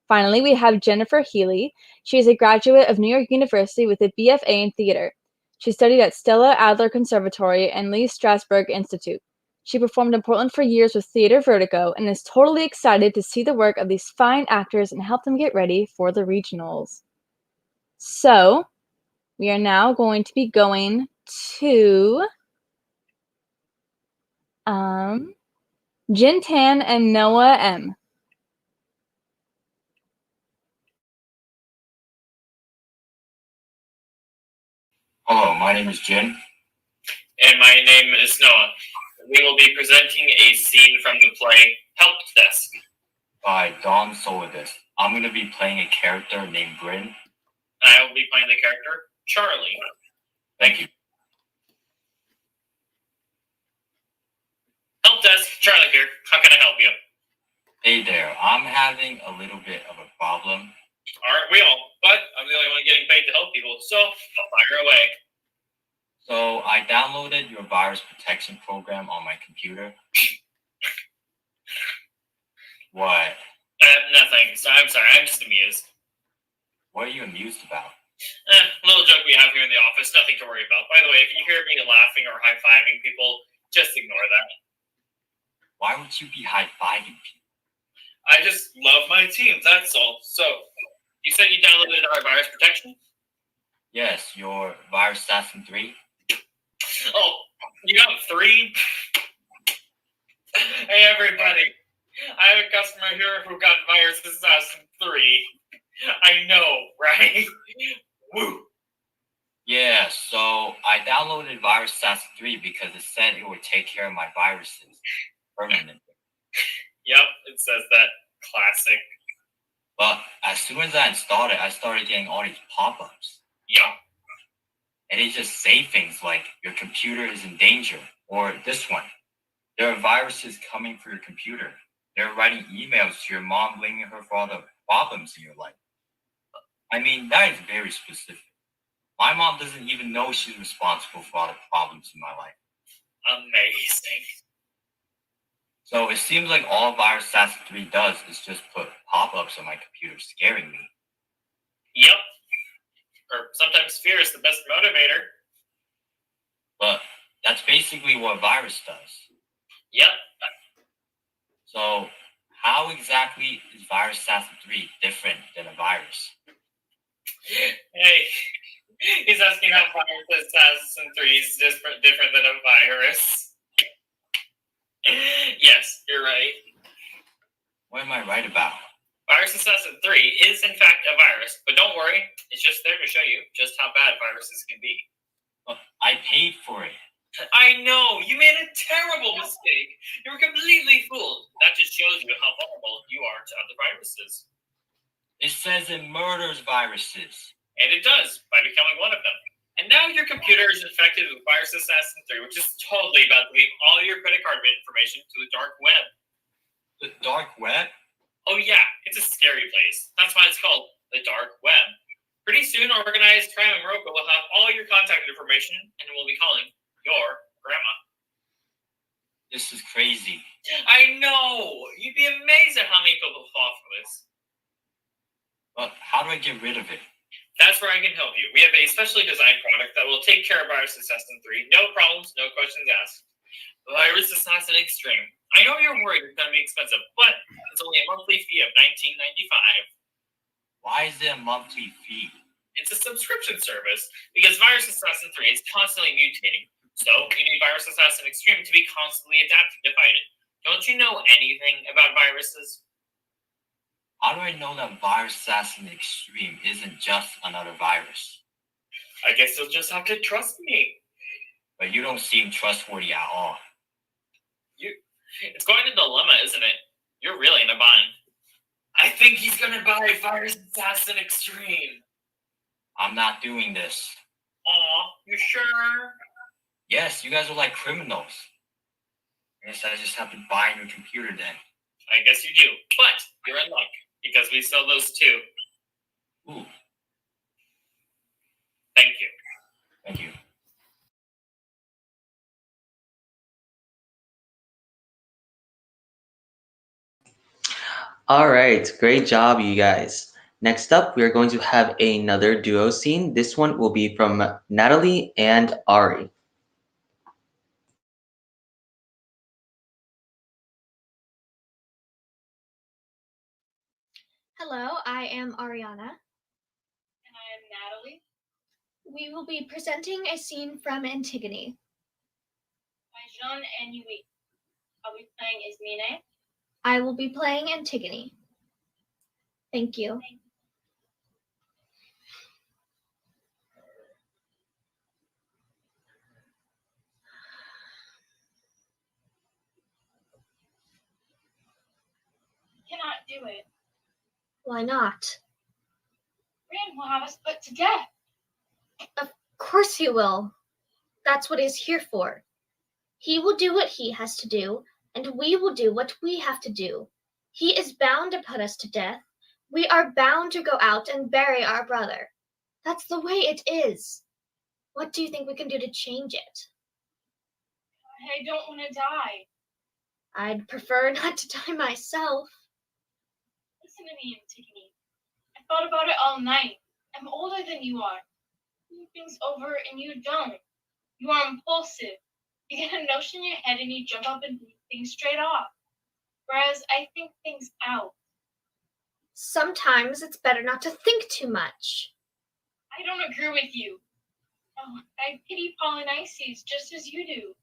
Finally, we have Jennifer Healy. She is a graduate of New York University with a BFA in theater. She studied at Stella Adler Conservatory and Lee Strasberg Institute. She performed in Portland for years with Theater Vertigo and is totally excited to see the work of these fine actors and help them get ready for the regionals. So, we are now going to be going to Jin Tan and Noah M. Hello, my name is Jin. And my name is Noah. We will be presenting a scene from the play Help Desk By Don Solidus. I'm going to be playing a character named Bryn. I will be playing the character Charlie. Thank you. Help Desk, Charlie here. How can I help you? Hey there, I'm having a little bit of a problem. Aren't we all? But I'm the only one getting paid to help people, so fire away. So I downloaded your virus protection program on my computer. What? Nothing. So I'm sorry. I'm just amused. What are you amused about? Little joke we have here in the office. Nothing to worry about. By the way, if you hear me laughing or high-fiving people, just ignore that. Why would you be high-fiving people? I just love my team. That's all. So, you said you downloaded our virus protection? Yes, your Virus Assassin 3. Oh, you got 3? Hey, everybody. I have a customer here who got Virus Assassin 3. I know, right? Woo. Yeah, so I downloaded Virus Assassin 3 because it said it would take care of my viruses permanently. Yep, it says that. Classic. But as soon as I installed it, I started getting all these pop-ups. Yep. And they just say things like, your computer is in danger. Or this one, there are viruses coming for your computer. They're writing emails to your mom blaming her for all the problems in your life. I mean, that is very specific. My mom doesn't even know she's responsible for all the problems in my life. Amazing. So it seems like all Virus Assassin 3 does is just put pop-ups on my computer scaring me. Yep. Or sometimes fear is the best motivator. But that's basically what a virus does. Yep. So how exactly is Virus Assassin 3 different than a virus? Hey, he's asking how Virus Assassin 3 is different than a virus. Yes, you're right. What am I right about? Virus Assassin 3 is in fact a virus, but don't worry, it's just there to show you just how bad viruses can be. I paid for it. I know, you made a terrible mistake. You were completely fooled. That just shows you how vulnerable you are to other viruses. It says it murders viruses. And it does, by becoming one of them. And now your computer is infected with Virus Assassin 3, which is totally about to leave all your credit card information to the dark web. The dark web? Oh yeah, it's a scary place. That's why it's called the dark web. Pretty soon, organized crime and Morocco will have all your contact information, and we'll be calling your grandma. This is crazy. I know! You'd be amazed at how many people fall for this. But how do I get rid of it? That's where I can help you. We have a specially designed product that will take care of Virus Assassin 3. No problems, no questions asked. Virus Assassin Extreme. I know you're worried it's going to be expensive, but it's only a monthly fee of $19.95. Why is it a monthly fee? It's a subscription service because Virus Assassin 3 is constantly mutating. So you need Virus Assassin Extreme to be constantly adapting to fight it. Don't you know anything about viruses? How do I know that Virus Assassin Extreme isn't just another virus? I guess you'll just have to trust me. But you don't seem trustworthy at all. It's going to dilemma, isn't it? You're really in a bind. I think he's going to buy Virus Assassin Extreme. I'm not doing this. Aw, you sure? Yes, you guys are like criminals. I guess I just have to buy a new computer then. I guess you do, but you're in luck because we sell those too. Ooh. Thank you. Thank you. All right, great job, you guys. Next up, we are going to have another duo scene. This one will be from Natalie and Ari. Hello, I am Ariana. And I am Natalie. We will be presenting a scene from Antigone. By Jean and Yui. I'll be playing Ismene. I will be playing Antigone. Thank you. cannot do it. Why not? Rand will have us put to death. Of course he will. That's what he's here for. He will do what he has to do, and we will do what we have to do. He is bound to put us to death. We are bound to go out and bury our brother. That's the way it is. What do you think we can do to change it? I don't want to die. I'd prefer not to die myself. Listen to me, Antigone. I thought about it all night. I'm older than you are. You think things over and you don't. You are impulsive. You get a notion in your head and you jump up and think things straight off. Whereas I think things out. Sometimes it's better not to think too much. I don't agree with you. Oh, I pity Polynices just as you do.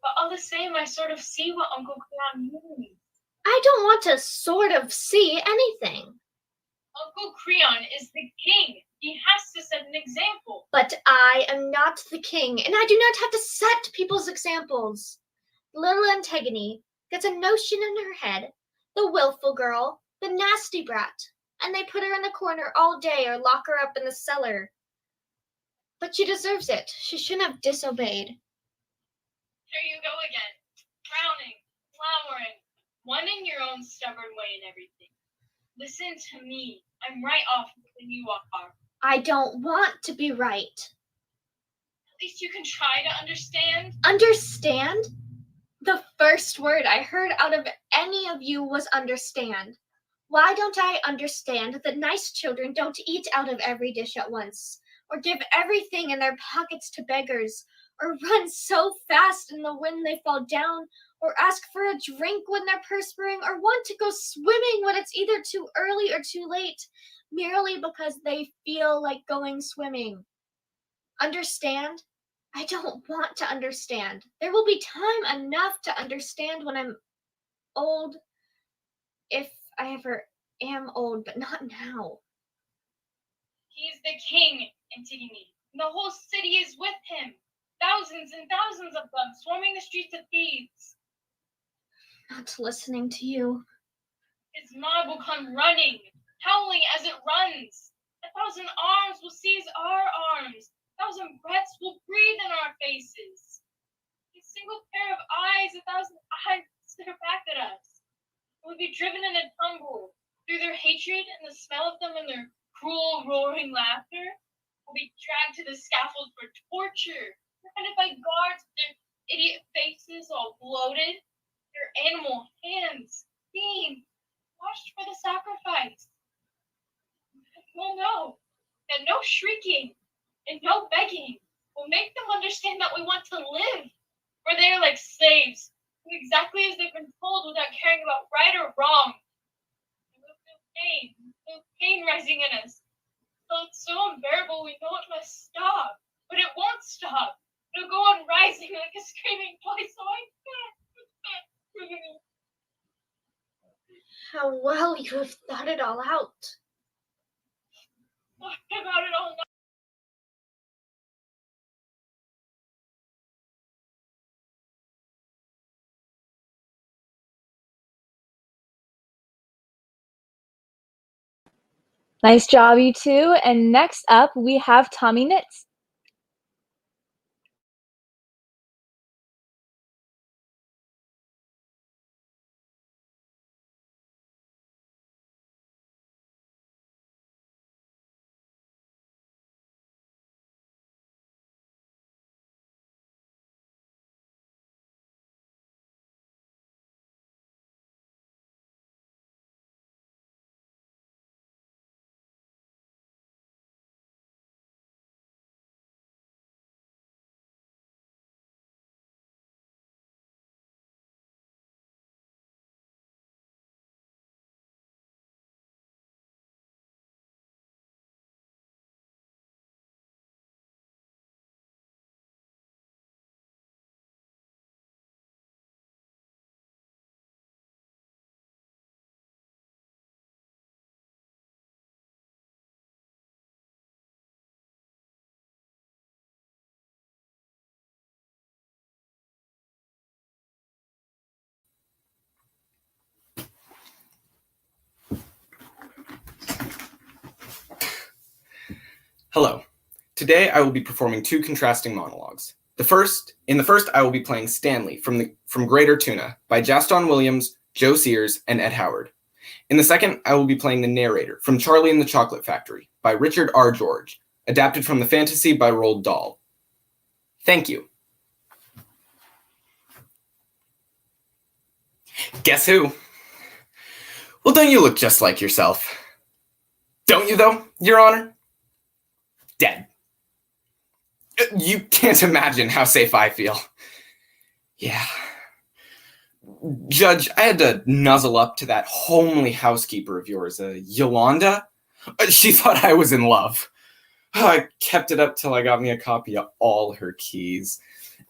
But all the same, I sort of see what Uncle Creon means. I don't want to sort of see anything. Uncle Creon is the king. He has to set an example. But I am not the king, and I do not have to set people's examples. Little Antigone gets a notion in her head, the willful girl, the nasty brat, and they put her in the corner all day or lock her up in the cellar. But she deserves it. She shouldn't have disobeyed. There you go again. Frowning, glowering, wanting your own stubborn way and everything. Listen to me. I'm right off when you are. I don't want to be right. At least you can try to understand. Understand? The first word I heard out of any of you was understand. Why don't I understand that nice children don't eat out of every dish at once, or give everything in their pockets to beggars, or run so fast in the wind they fall down, or ask for a drink when they're perspiring, or want to go swimming when it's either too early or too late, merely because they feel like going swimming. Understand? I don't want to understand. There will be time enough to understand when I'm old, if I ever am old, but not now. He's the king, Antigone. And the whole city is with him. Thousands and thousands of them swarming the streets of Thebes. Not listening to you. His mob will come running, howling as it runs. 1,000 arms will seize our arms. 1,000 breaths will breathe in our faces. A single pair of eyes, 1,000 eyes stare back at us. We'll be driven in a tumble through their hatred and the smell of them and their cruel, roaring laughter. We'll be dragged to the scaffold for torture, surrounded by guards with their idiot faces all bloated, their animal hands being washed for the sacrifice. We'll know that no shrieking and no begging will make them understand that we want to live, for they are like slaves, do exactly as they've been told without caring about right or wrong. And we'll feel pain rising in us. So it's so unbearable we know it must stop, but it won't stop. It'll go on rising like a screaming voice, so I can't. How well you have thought it all out. Thought about it all night. Nice job, you two. And next up, we have Tommy Knits. Hello. Today I will be performing two contrasting monologues. In the first, I will be playing Stanley from Greater Tuna by Jaston Williams, Joe Sears, and Ed Howard. In the second, I will be playing the narrator from Charlie and the Chocolate Factory by Richard R. George, adapted from the fantasy by Roald Dahl. Thank you. Guess who? Well, don't you look just like yourself? Don't you, though, Your Honor? Dead. You can't imagine how safe I feel. Yeah. Judge, I had to nuzzle up to that homely housekeeper of yours, Yolanda. She thought I was in love. I kept it up till I got me a copy of all her keys.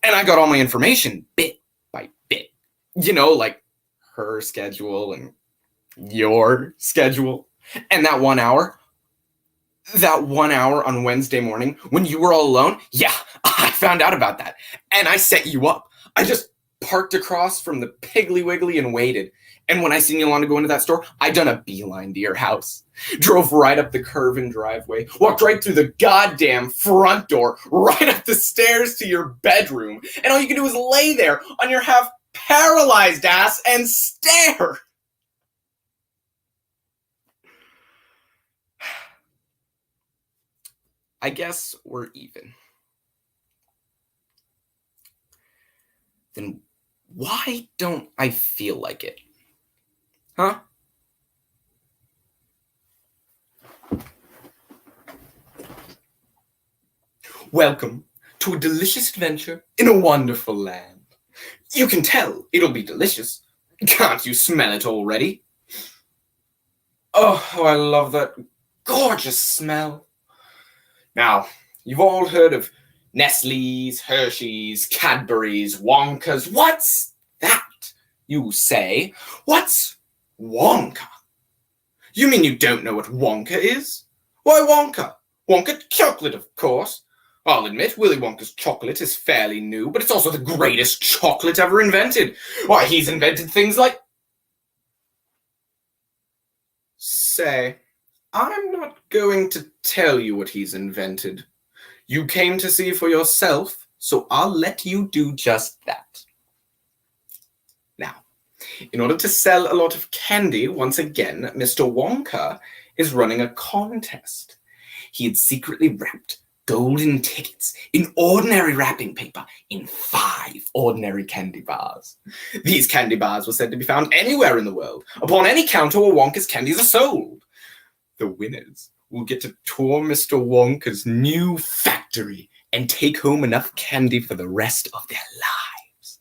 And I got all my information bit by bit. You know, like her schedule and your schedule. And that 1 hour on Wednesday morning when you were all alone, yeah, I found out about that. And I set you up. I just parked across from the Piggly Wiggly and waited. And when I seen Yolanda go into that store, I done a beeline to your house. Drove right up the curving driveway, walked right through the goddamn front door, right up the stairs to your bedroom. And all you can do is lay there on your half-paralyzed ass and stare. I guess we're even. Then why don't I feel like it? Huh? Welcome to a delicious adventure in a wonderful land. You can tell it'll be delicious. Can't you smell it already? Oh, I love that gorgeous smell. Now, you've all heard of Nestle's, Hershey's, Cadbury's, Wonka's. What's that, you say? What's Wonka? You mean you don't know what Wonka is? Why Wonka? Wonka chocolate, of course. I'll admit Willy Wonka's chocolate is fairly new, but it's also the greatest chocolate ever invented. Why, he's invented things like... Say, I'm not going to tell you what he's invented. You came to see for yourself, so I'll let you do just that. Now, in order to sell a lot of candy, once again, Mr. Wonka is running a contest. He had secretly wrapped golden tickets in ordinary wrapping paper in 5 ordinary candy bars. These candy bars were said to be found anywhere in the world, upon any counter where Wonka's candies are sold. The winners will get to tour Mr. Wonka's new factory and take home enough candy for the rest of their lives.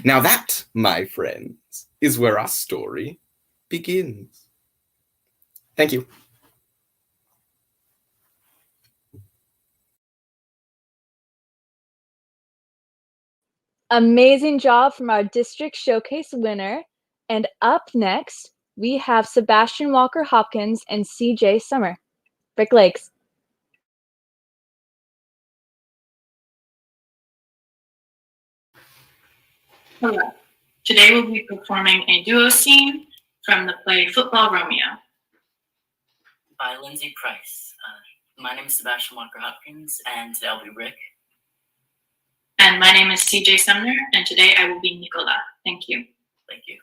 Now that, my friends, is where our story begins. Thank you. Amazing job from our district showcase winner. And up next, we have Sebastian Walker Hopkins and CJ Summer. Brick Lakes. Hello. Today we'll be performing a duo scene from the play Football Romeo. By Lindsay Price. My name is Sebastian Walker Hopkins, and today I'll be Rick. And my name is CJ Sumner, and today I will be Nicola. Thank you. Thank you.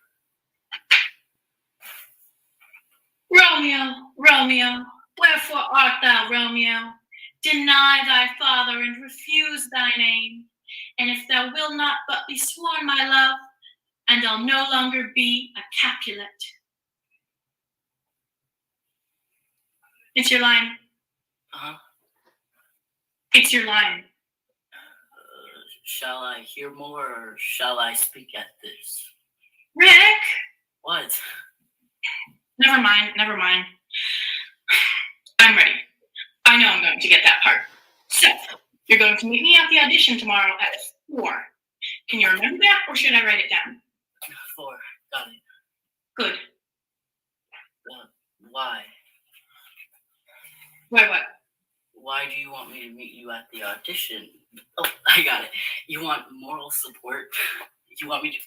Romeo, Romeo, wherefore art thou, Romeo? Deny thy father and refuse thy name. And if thou wilt not but be sworn my love, and I'll no longer be a Capulet. It's your line. Uh-huh. It's your line. Shall I hear more, or shall I speak at this? Rick! What? Never mind, never mind. I'm ready. I know I'm going to get that part. So, you're going to meet me at the audition tomorrow at 4. Can you remember that, or should I write it down? 4. Got it. Good. Why? Why what? Why do you want me to meet you at the audition? Oh, I got it. You want moral support? You want me to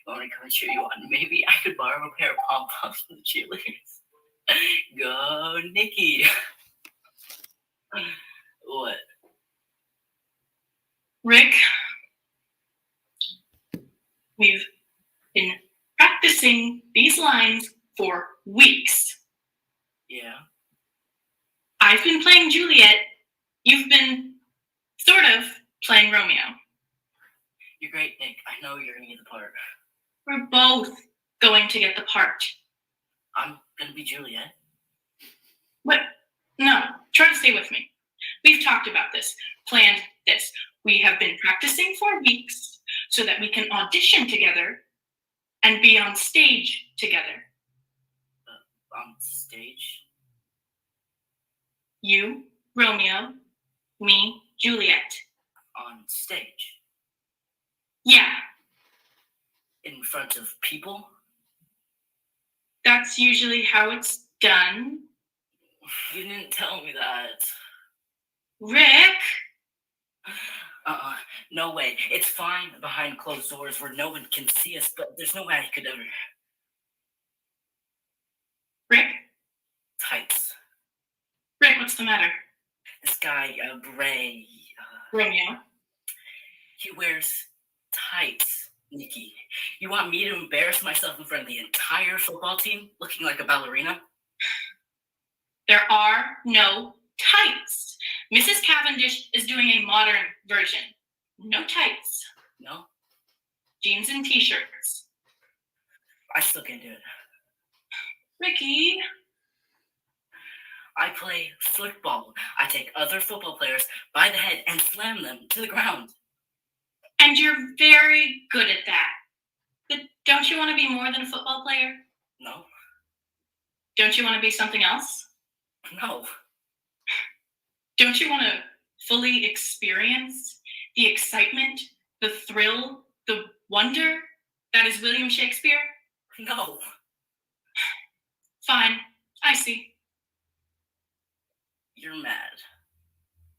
come and cheer you on? Maybe I could borrow a pair of pom-poms from the cheerleaders. Go, Nikki. Rick, we've been practicing these lines for weeks. Yeah. I've been playing Juliet. You've been sort of playing Romeo. You're great, Nick. I know you're gonna get the part. We're both going to get the part. I'm gonna be Juliet. What? No, try to stay with me. We've talked about this, planned this. We have been practicing for weeks so that we can audition together and be on stage together. On stage? You, Romeo, me, Juliet. On stage? Yeah, In front of people? that's usually how it's done. You didn't tell me that. Rick! No way. It's fine behind closed doors where no one can see us, but there's no way I could ever. Rick? Tights. Rick, what's the matter? This guy, Bray. Romeo? He wears tights, Nikki. You want me to embarrass myself in front of the entire football team looking like a ballerina? There are no tights. Mrs. Cavendish is doing a modern version. No tights. No? Jeans and t-shirts. I still can't do it. Ricky? I play football. I take other football players by the head and slam them to the ground. And you're very good at that. But don't you want to be more than a football player? No. Don't you want to be something else? No. Don't you want to fully experience the excitement, the thrill, the wonder that is William Shakespeare? No. Fine, I see. You're mad.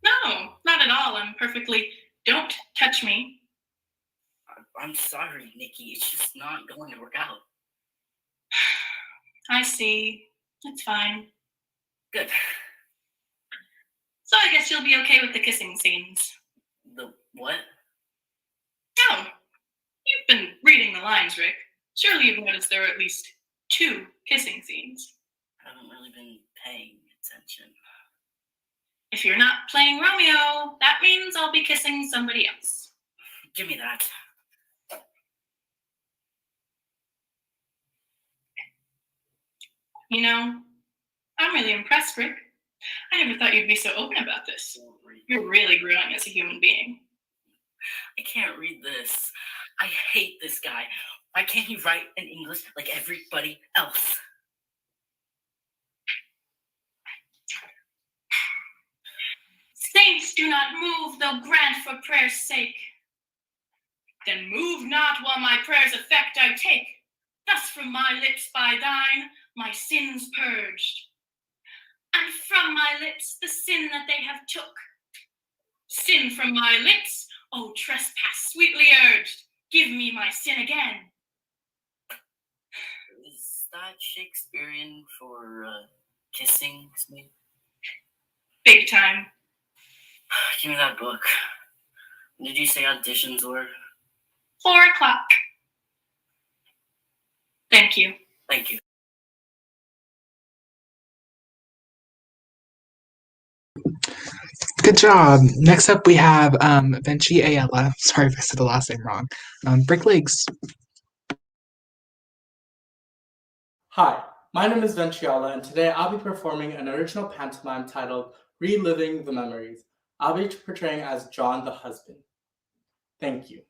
No, not at all. I'm perfectly. Don't touch me. I'm sorry, Nikki. It's just not going to work out. I see. It's fine. Good. So I guess you'll be okay with the kissing scenes. The what? Oh, you've been reading the lines, Rick. Surely you've noticed there are at least 2 kissing scenes. I haven't really been paying attention. If you're not playing Romeo, that means I'll be kissing somebody else. Give me that. You know, I'm really impressed, Rick. I never thought you'd be so open about this. You're really growing as a human being. I can't read this. I hate this guy. Why can't he write in English like everybody else? Saints do not move, though grant for prayer's sake. Then move not while my prayer's effect I take. Thus from my lips by thine, my sins purged. And from my lips the sin that they have took. Sin from my lips, O trespass sweetly urged, give me my sin again. Is that Shakespearean for kissing me? Big time. Give me that book. When did you say auditions were? 4 o'clock. Thank you. Thank you. Good job. Next up, we have Venci Ayala. Sorry if I said the last name wrong. Brick Legs. Hi, my name is Venciala, and today I'll be performing an original pantomime titled Reliving the Memories. I'll be portraying as John the husband. Thank you.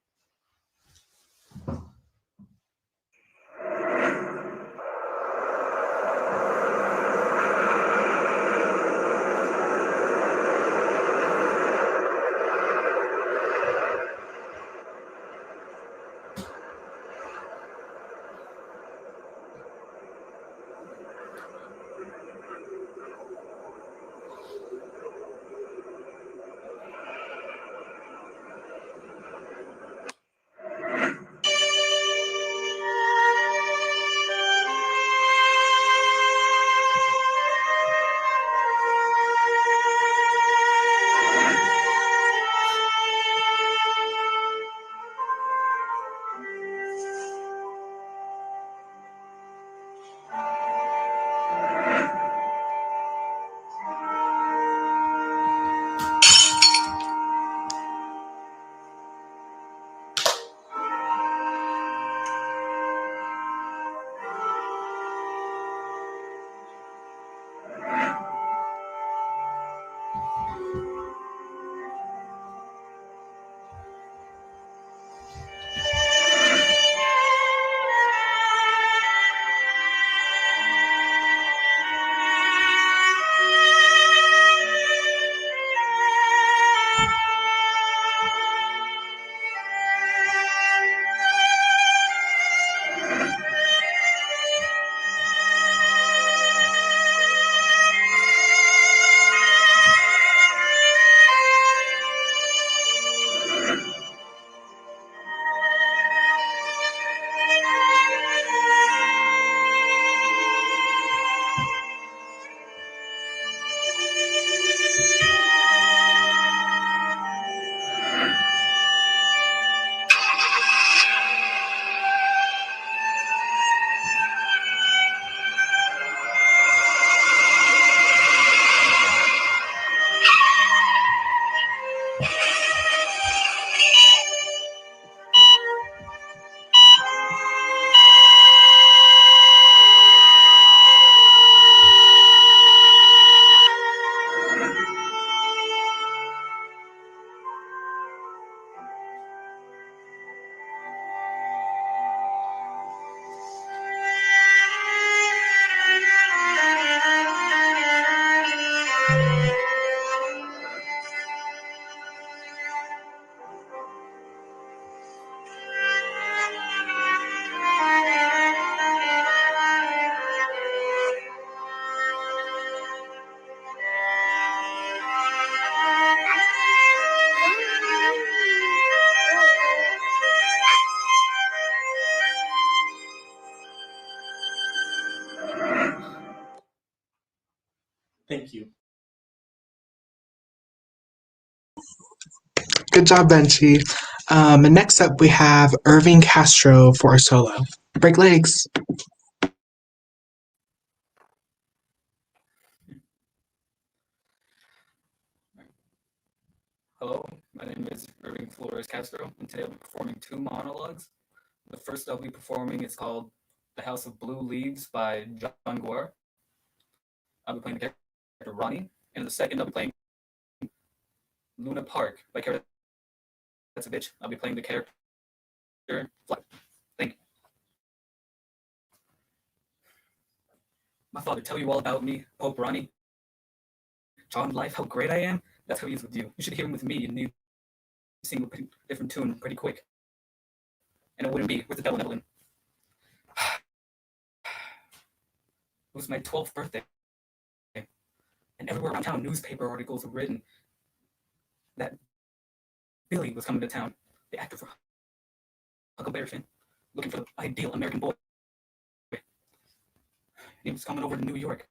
Thank you. Good job, Benji. Next up, we have Irving Castro for a solo. Break legs. Hello, my name is Irving Flores Castro, and today I'll be performing 2 monologues. The first I'll be performing is called The House of Blue Leaves by John Gore. I'll be playing the character Ronnie, and the second I'll be playing Luna Park by Cabaret. That's a bitch. I'll be playing the character Fly. Thank you. My father tell you all about me, Pope Ronnie. Charmed life, how great I am. That's how he is with you. You should hear him with me, and you sing a pretty different tune pretty quick. And it wouldn't be with the devil and Evelyn. It was my 12th birthday. And everywhere around town, newspaper articles were written that Billy was coming to town, the actor for Huckleberry Finn, looking for the ideal American boy. He was coming over to New York.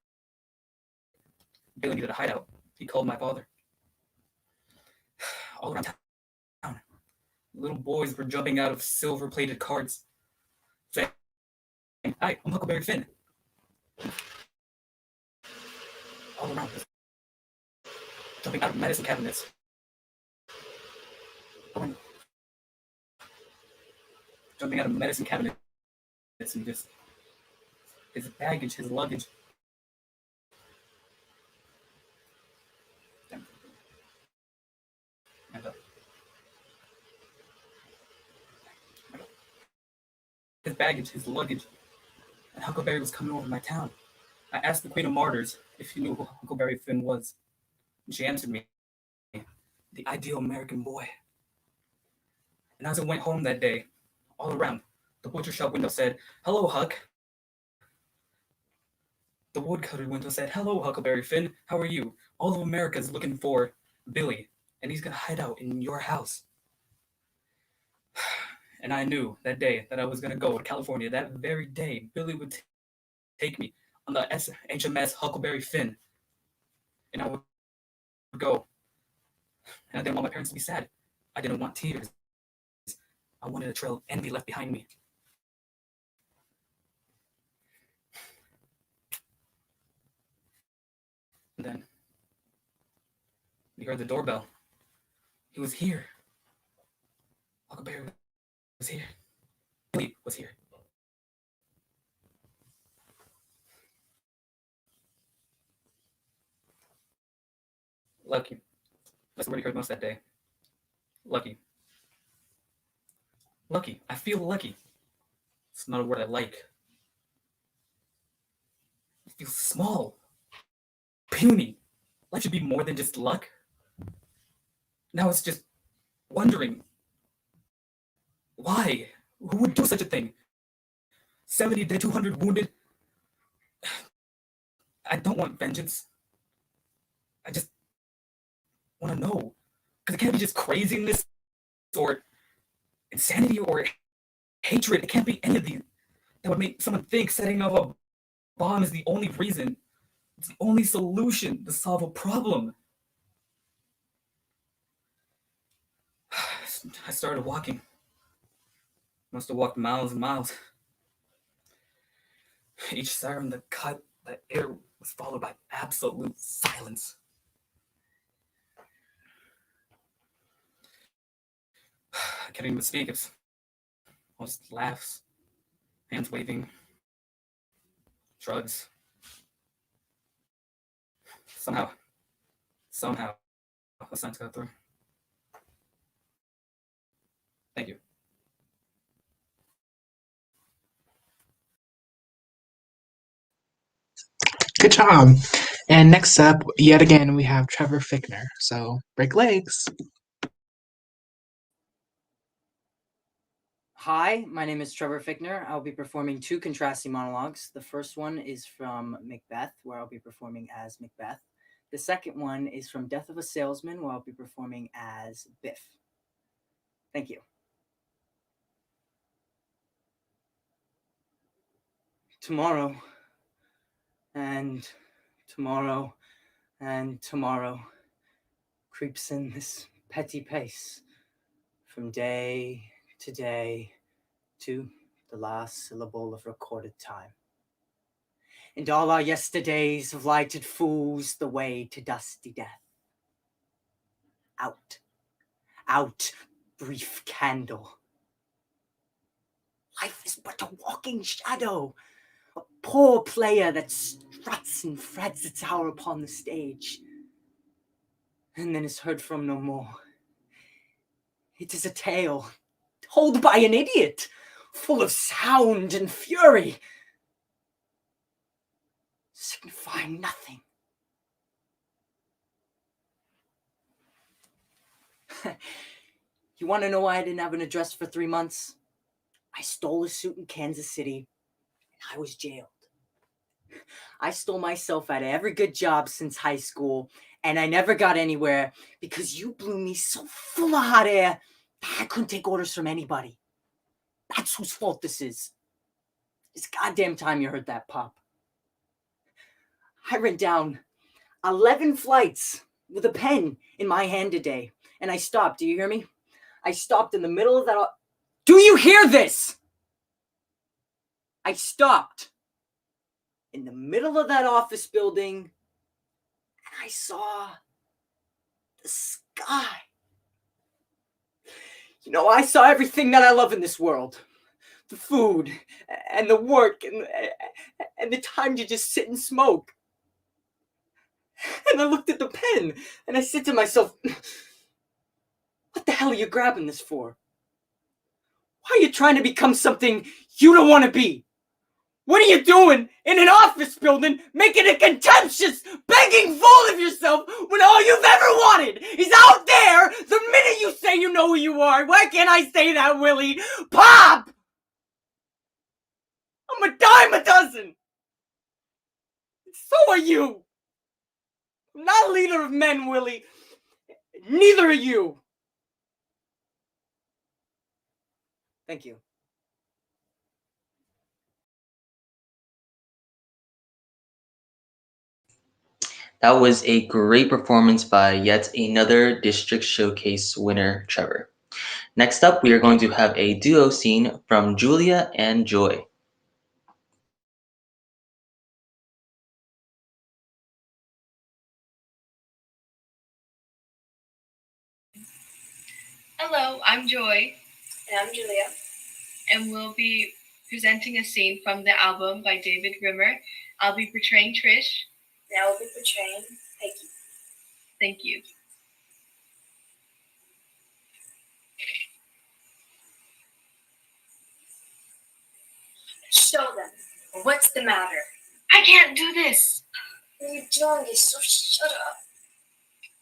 Billy needed a hideout. He called my father. All around town, little boys were jumping out of silver-plated carts, saying, "Hi, I'm Huckleberry Finn." All around us, jumping out of medicine cabinets. Jumping out of medicine cabinets and just his baggage, his luggage. His baggage, his luggage. And Huckleberry was coming over to my town. I asked the Queen of Martyrs if she knew who Huckleberry Finn was. And she answered me, the ideal American boy. And as I went home that day, all around, the butcher shop window said, "Hello, Huck." The woodcutter window said, "Hello, Huckleberry Finn. How are you? All of America is looking for Billy, and he's going to hide out in your house." And I knew that day that I was going to go to California. That very day, Billy would take me on the HMS Huckleberry Finn. And I would go. And I didn't want my parents to be sad. I didn't want tears. I wanted a trail of envy left behind me. And then we heard the doorbell. He was here. Huckleberry was here. Billy was here. Lucky. That's the word he heard most that day. Lucky. Lucky. I feel lucky. It's not a word I like. I feel small. Puny. Life should be more than just luck. Now it's just wondering. Why? Who would do such a thing? 70 dead, 200 wounded. I don't want vengeance. I just want to know. Because it can't be just craziness or insanity or hatred. It can't be any of these that would make someone think setting off a bomb is the only reason. It's the only solution to solve a problem. I started walking. Must have walked miles and miles. Each siren that cut the air was followed by absolute silence. I can't even speak. It's all just laughs, hands waving, shrugs. Somehow, the signs got through. Thank you. Good job. And next up, yet again, we have Trevor Fickner. So break legs. Hi, my name is Trevor Fickner. I'll be performing 2 contrasting monologues. The first one is from Macbeth, where I'll be performing as Macbeth. The second one is from Death of a Salesman, where I'll be performing as Biff. Thank you. Tomorrow, and tomorrow, and tomorrow creeps in this petty pace, from day to day to the last syllable of recorded time. And all our yesterdays have lighted fools the way to dusty death. Out, out, brief candle. Life is but a walking shadow, a poor player that struts and frets its hour upon the stage, and then is heard from no more. It is a tale told by an idiot, full of sound and fury, signifying nothing. You want to know why I didn't have an address for 3 months? I stole a suit in Kansas City, and I was jailed. I stole myself out of every good job since high school, and I never got anywhere because you blew me so full of hot air that I couldn't take orders from anybody. That's whose fault this is. It's goddamn time you heard that pop. I ran down 11 flights with a pen in my hand today, and I stopped. Do you hear me? I stopped in the middle of that. Do you hear this? I stopped in the middle of that office building, and I saw the sky. You know, I saw everything that I love in this world. The food, and the work, and the time to just sit and smoke. And I looked at the pen, and I said to myself, what the hell are you grabbing this for? Why are you trying to become something you don't want to be? What are you doing in an office building making a contemptuous, begging fool of yourself when all you've ever wanted is out there the minute you say you know who you are? Why can't I say that, Willie? Pop! I'm a dime a dozen! So are you! I'm not a leader of men, Willie. Neither are you. Thank you. That was a great performance by yet another District Showcase winner, Trevor. Next up, we are going to have a duo scene from Julia and Joy. Hello, I'm Joy. And I'm Julia. And we'll be presenting a scene from the album by David Rimmer. I'll be portraying Trish. And I will be portraying Peggy. Thank you. Show them. What's the matter? I can't do this. What are you doing? So shut up.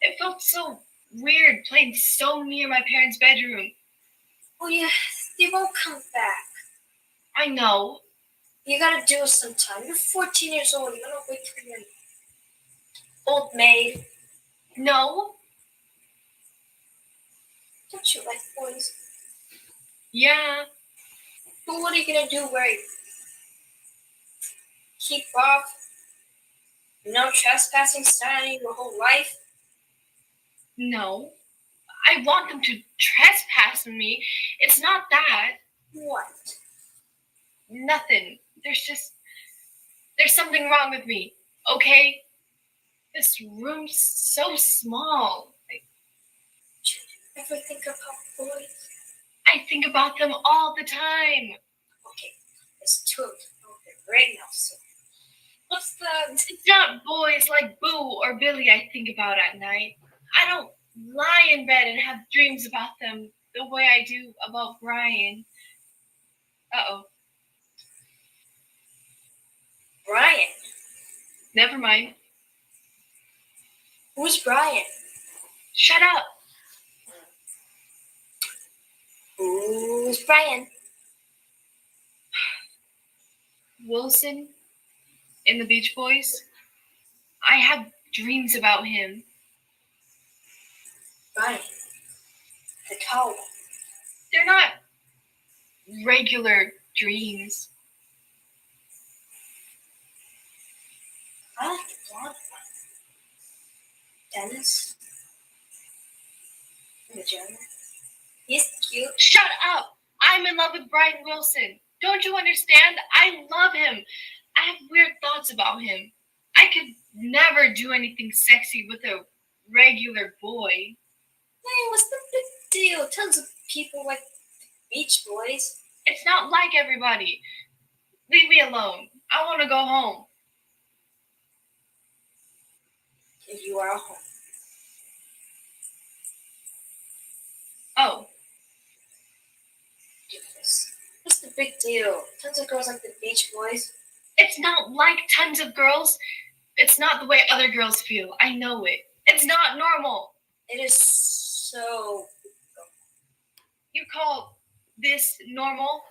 It felt so weird playing so near my parents' bedroom. Oh yeah, they won't come back. I know. You gotta do it sometime. You're 14 years old. You gotta wait for your old maid. No. Don't you like boys? Yeah. But what are you gonna do? Where you keep off? No trespassing sign your whole life? No. I want them to trespass on me. It's not that. What? Nothing. There's something wrong with me, okay? This room's so small. Ever think about boys? I think about them all the time. Okay, there's two of them over there right now, so what's the... It's not boys like Boo or Billy I think about at night. I don't lie in bed and have dreams about them the way I do about Brian. Uh-oh. Brian? Never mind. Who's Brian? Shut up. Who's Brian? Wilson in the Beach Boys. I have dreams about him. Brian. The tall one. They're not regular dreams. I like the blonde one. Dennis. In the German. He's cute. Shut up! I'm in love with Brian Wilson. Don't you understand? I love him. I have weird thoughts about him. I could never do anything sexy with a regular boy. Hey, what's the big deal? Tons of people like Beach Boys. It's not like everybody. Leave me alone. I want to go home. You are home. Oh. What's the big deal? Tons of girls like the Beach Boys. It's not like tons of girls. It's not the way other girls feel. I know it. It's not normal. It is so... You call this normal?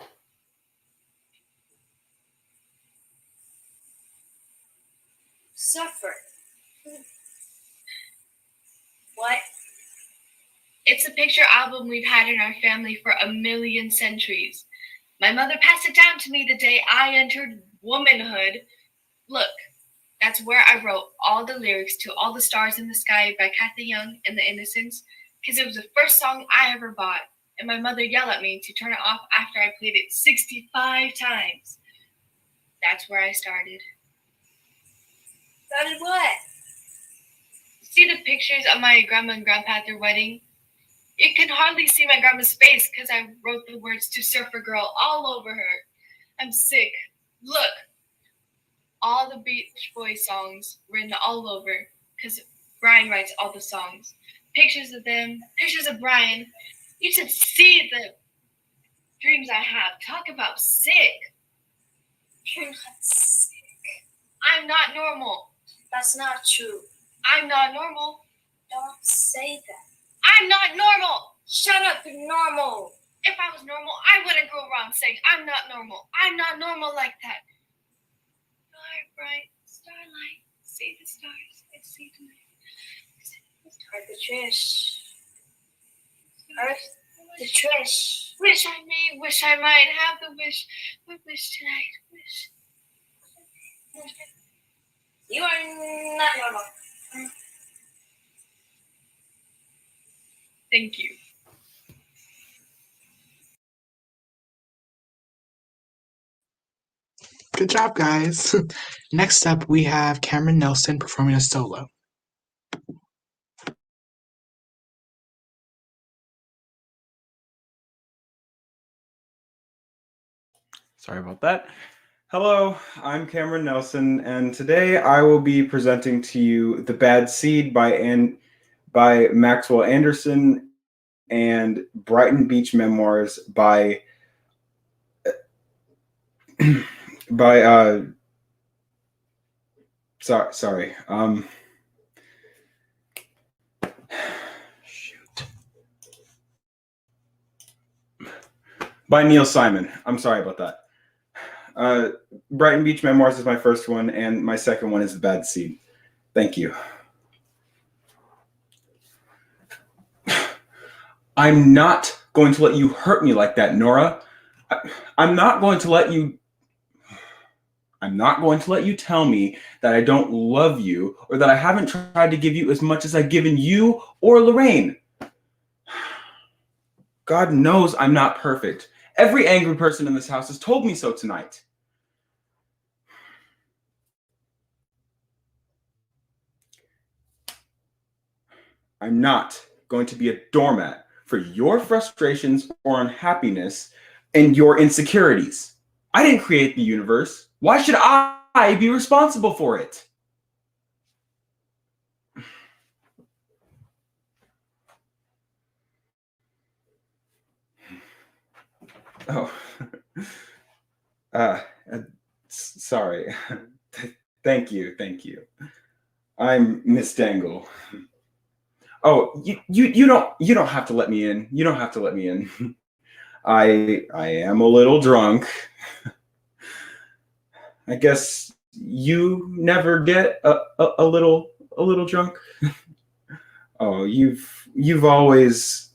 Suffer. What? It's a picture album we've had in our family for a million centuries. My mother passed it down to me the day I entered womanhood. Look, that's where I wrote all the lyrics to All the Stars in the Sky by Kathy Young and the Innocents, because it was the first song I ever bought, and my mother yelled at me to turn it off after I played it 65 times. That's where I started. Started what? See the pictures of my grandma and grandpa at their wedding? You can hardly see my grandma's face because I wrote the words to Surfer Girl all over her. I'm sick. Look. All the Beach Boys songs written all over because Brian writes all the songs. Pictures of them, pictures of Brian. You should see the dreams I have. Talk about sick. You're not sick. I'm not normal. That's not true. I'm not normal. Don't say that. I'm not normal. Shut up, you're normal. If I was normal, I wouldn't go around saying I'm not normal. I'm not normal like that. Bright starlight, see the stars, I see the night. Earth the Trish. Earth the Trish. Wish I may, wish I might have the wish, but wish tonight, wish. You are not normal. Thank you. Good job, guys. Next up, we have Cameron Nelson performing a solo. Sorry about that. Hello, I'm Cameron Nelson, and today I will be presenting to you The Bad Seed by Maxwell Anderson and Brighton Beach Memoirs by by Neil Simon. I'm sorry about that. Brighton Beach Memoirs is my first one, and my second one is The Bad Seed. Thank you. I'm not going to let you hurt me like that, Nora. I'm not going to let you tell me that I don't love you or that I haven't tried to give you as much as I've given you or Lorraine. God knows I'm not perfect. Every angry person in this house has told me so tonight. I'm not going to be a doormat for your frustrations or unhappiness and your insecurities. I didn't create the universe. Why should I be responsible for it? Oh, uh, sorry. Thank you. I'm Miss Dangle. Oh, you don't have to let me in. You don't have to let me in. I am a little drunk. I guess you never get a little drunk. Oh, you've always.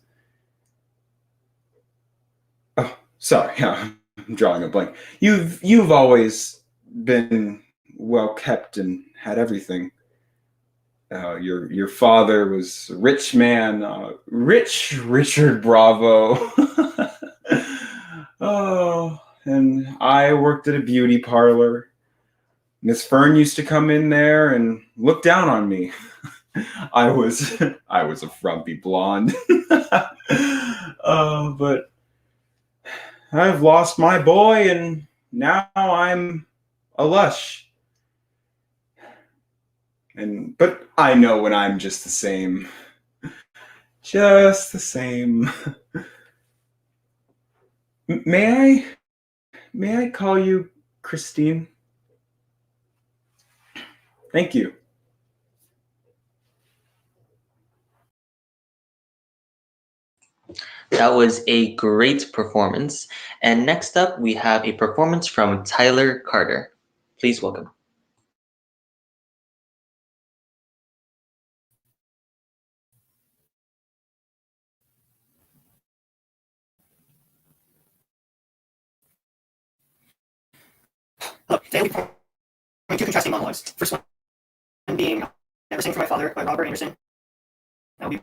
Oh, sorry. I'm drawing a blank. You've always been well kept and had everything. Your father was a rich man, rich Richard Bravo. Oh, and I worked at a beauty parlor. Miss Fern used to come in there and look down on me. I was a frumpy blonde. But I've lost my boy, and now I'm a lush. But I know when I'm just the same. Just the same. May I call you Christine? Thank you. That was a great performance. And next up, we have a performance from Tyler Carter. Please welcome. Look, today we'll be performing two contrasting monologues. First one being Never Sing for My Father by Robert Anderson. That will be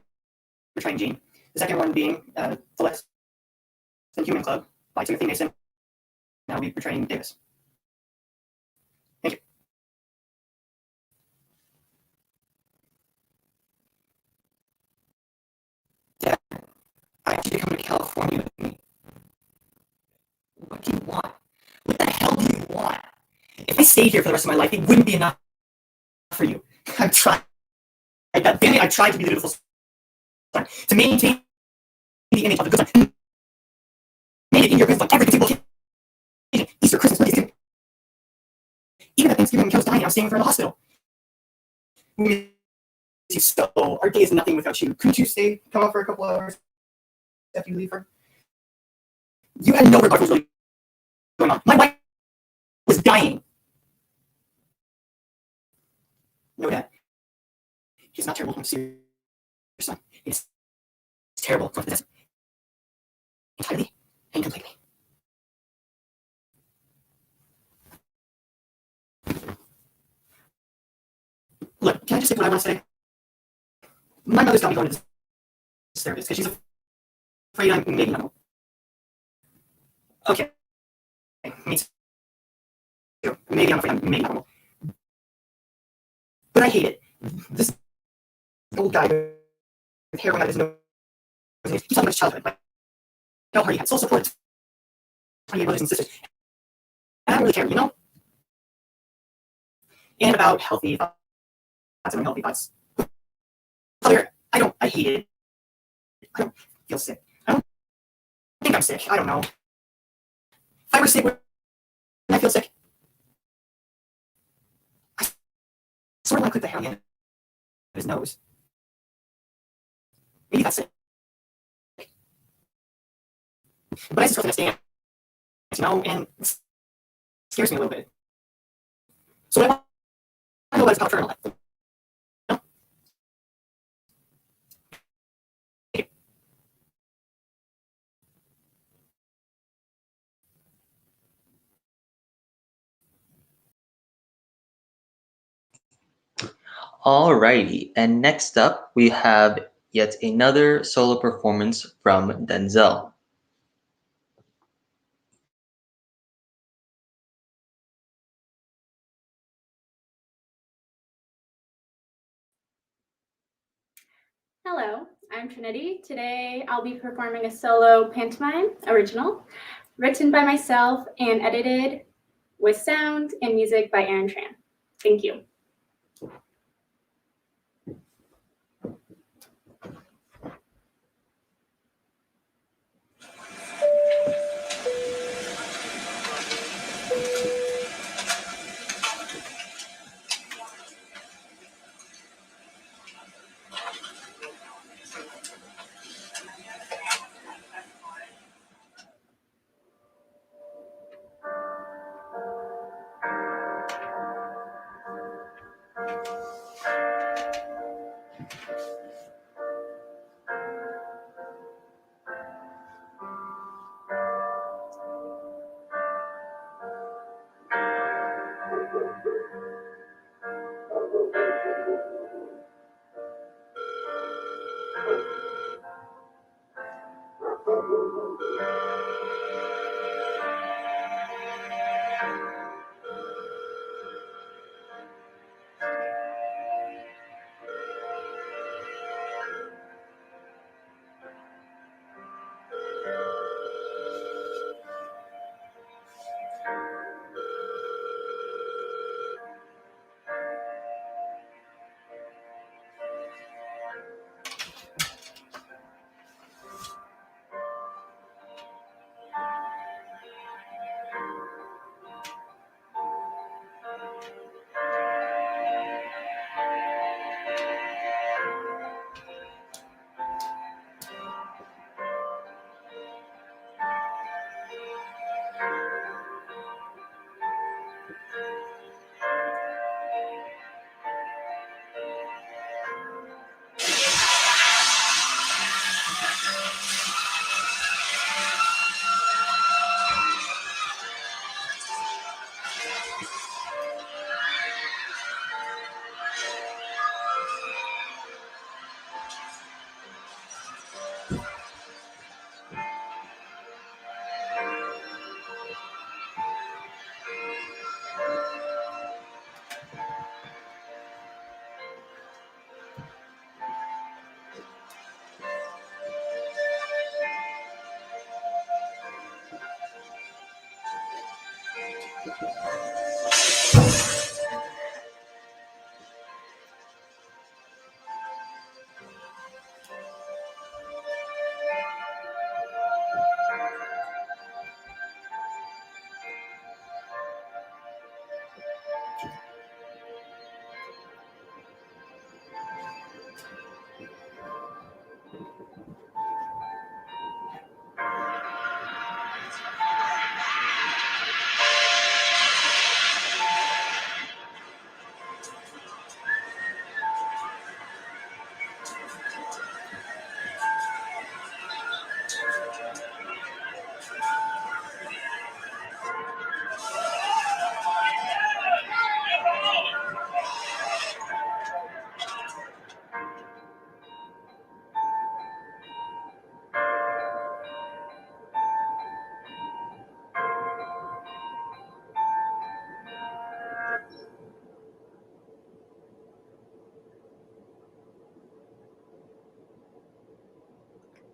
portraying Gene. The second one being The Less Than Human Club by Timothy Mason. That will be portraying Davis. Thank you. Dad, I want you to come to California with me. What do you want? What the hell do you want? If I stayed here for the rest of my life, it wouldn't be enough for you. I've tried. God damn it, I've tried to be the dutiful son. To maintain the image of the good son. Made it in your good son every single occasion. Easter, Christmas, birthday, even at Thanksgiving when I was dying, I was staying for in the hospital. We miss you so. Our day is nothing without you. Couldn't you come out for a couple hours after you leave her? You had no regard for what was really going on. My wife was dying. No, Dad. He's not terrible. I'm serious, son. It's terrible. That's entirely and completely. Look, can I just say what I want to say? My mother's got me going to this therapist because she's afraid I'm maybe not. Okay. Me too. Maybe I'm afraid I'm maybe not. But I hate it. This old guy with hair out his nose. He's talking about his childhood, like how hard he had social support, how he had brothers and sisters. And I don't really care, you know? And about healthy thoughts and unhealthy thoughts. Father, I hate it. I don't feel sick. I don't think I'm sick. I don't know. If I were sick, would I feel sick? I sort of want to clip the hair on the end of his nose. Maybe that's it. But I just feel the next dance, you know, and it scares me a little bit. So what I know about his nocturnal life. No? Alrighty, and next up we have yet another solo performance from Denzel. Hello, I'm Trinity. Today I'll be performing a solo pantomime original, written by myself and edited with sound and music by Aaron Tran. Thank you.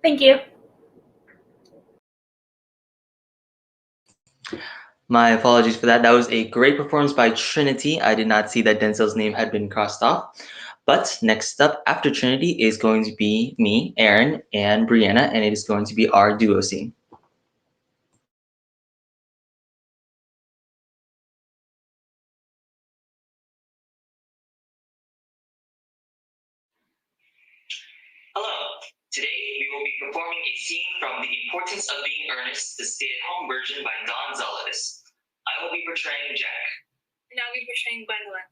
Thank you. My apologies for that. That was a great performance by Trinity. I did not see that Denzel's name had been crossed off. But next up after Trinity is going to be me, Aaron, and Brianna, and it is going to be our duo scene. Hello. Today we will be performing a scene from The Importance of Being Earnest, the stay-at-home version by Don Zolidis. I will be portraying Jack. And I'll be portraying Gwendolyn.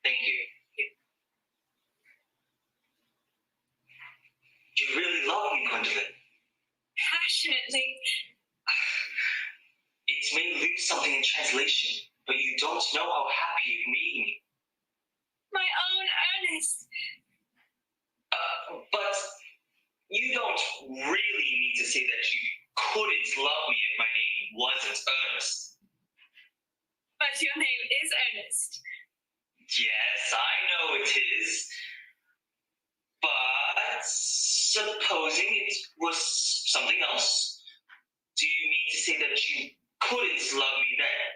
Thank you. You really love me, Gwendolyn. Passionately. It may lose something in translation, but you don't know how happy you've made me. My own Ernest. But really mean to say that you couldn't love me if my name wasn't Ernest. But your name is Ernest. Yes, I know it is. But supposing it was something else, do you mean to say that you couldn't love me then?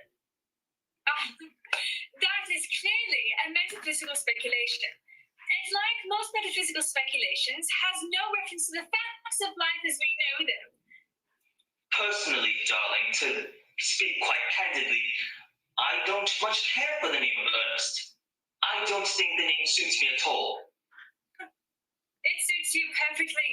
That is clearly a metaphysical speculation. And like most metaphysical speculations, has no reference to the facts of life as we know them. Personally, darling, to speak quite candidly, I don't much care for the name of Ernest. I don't think the name suits me at all. It suits you perfectly.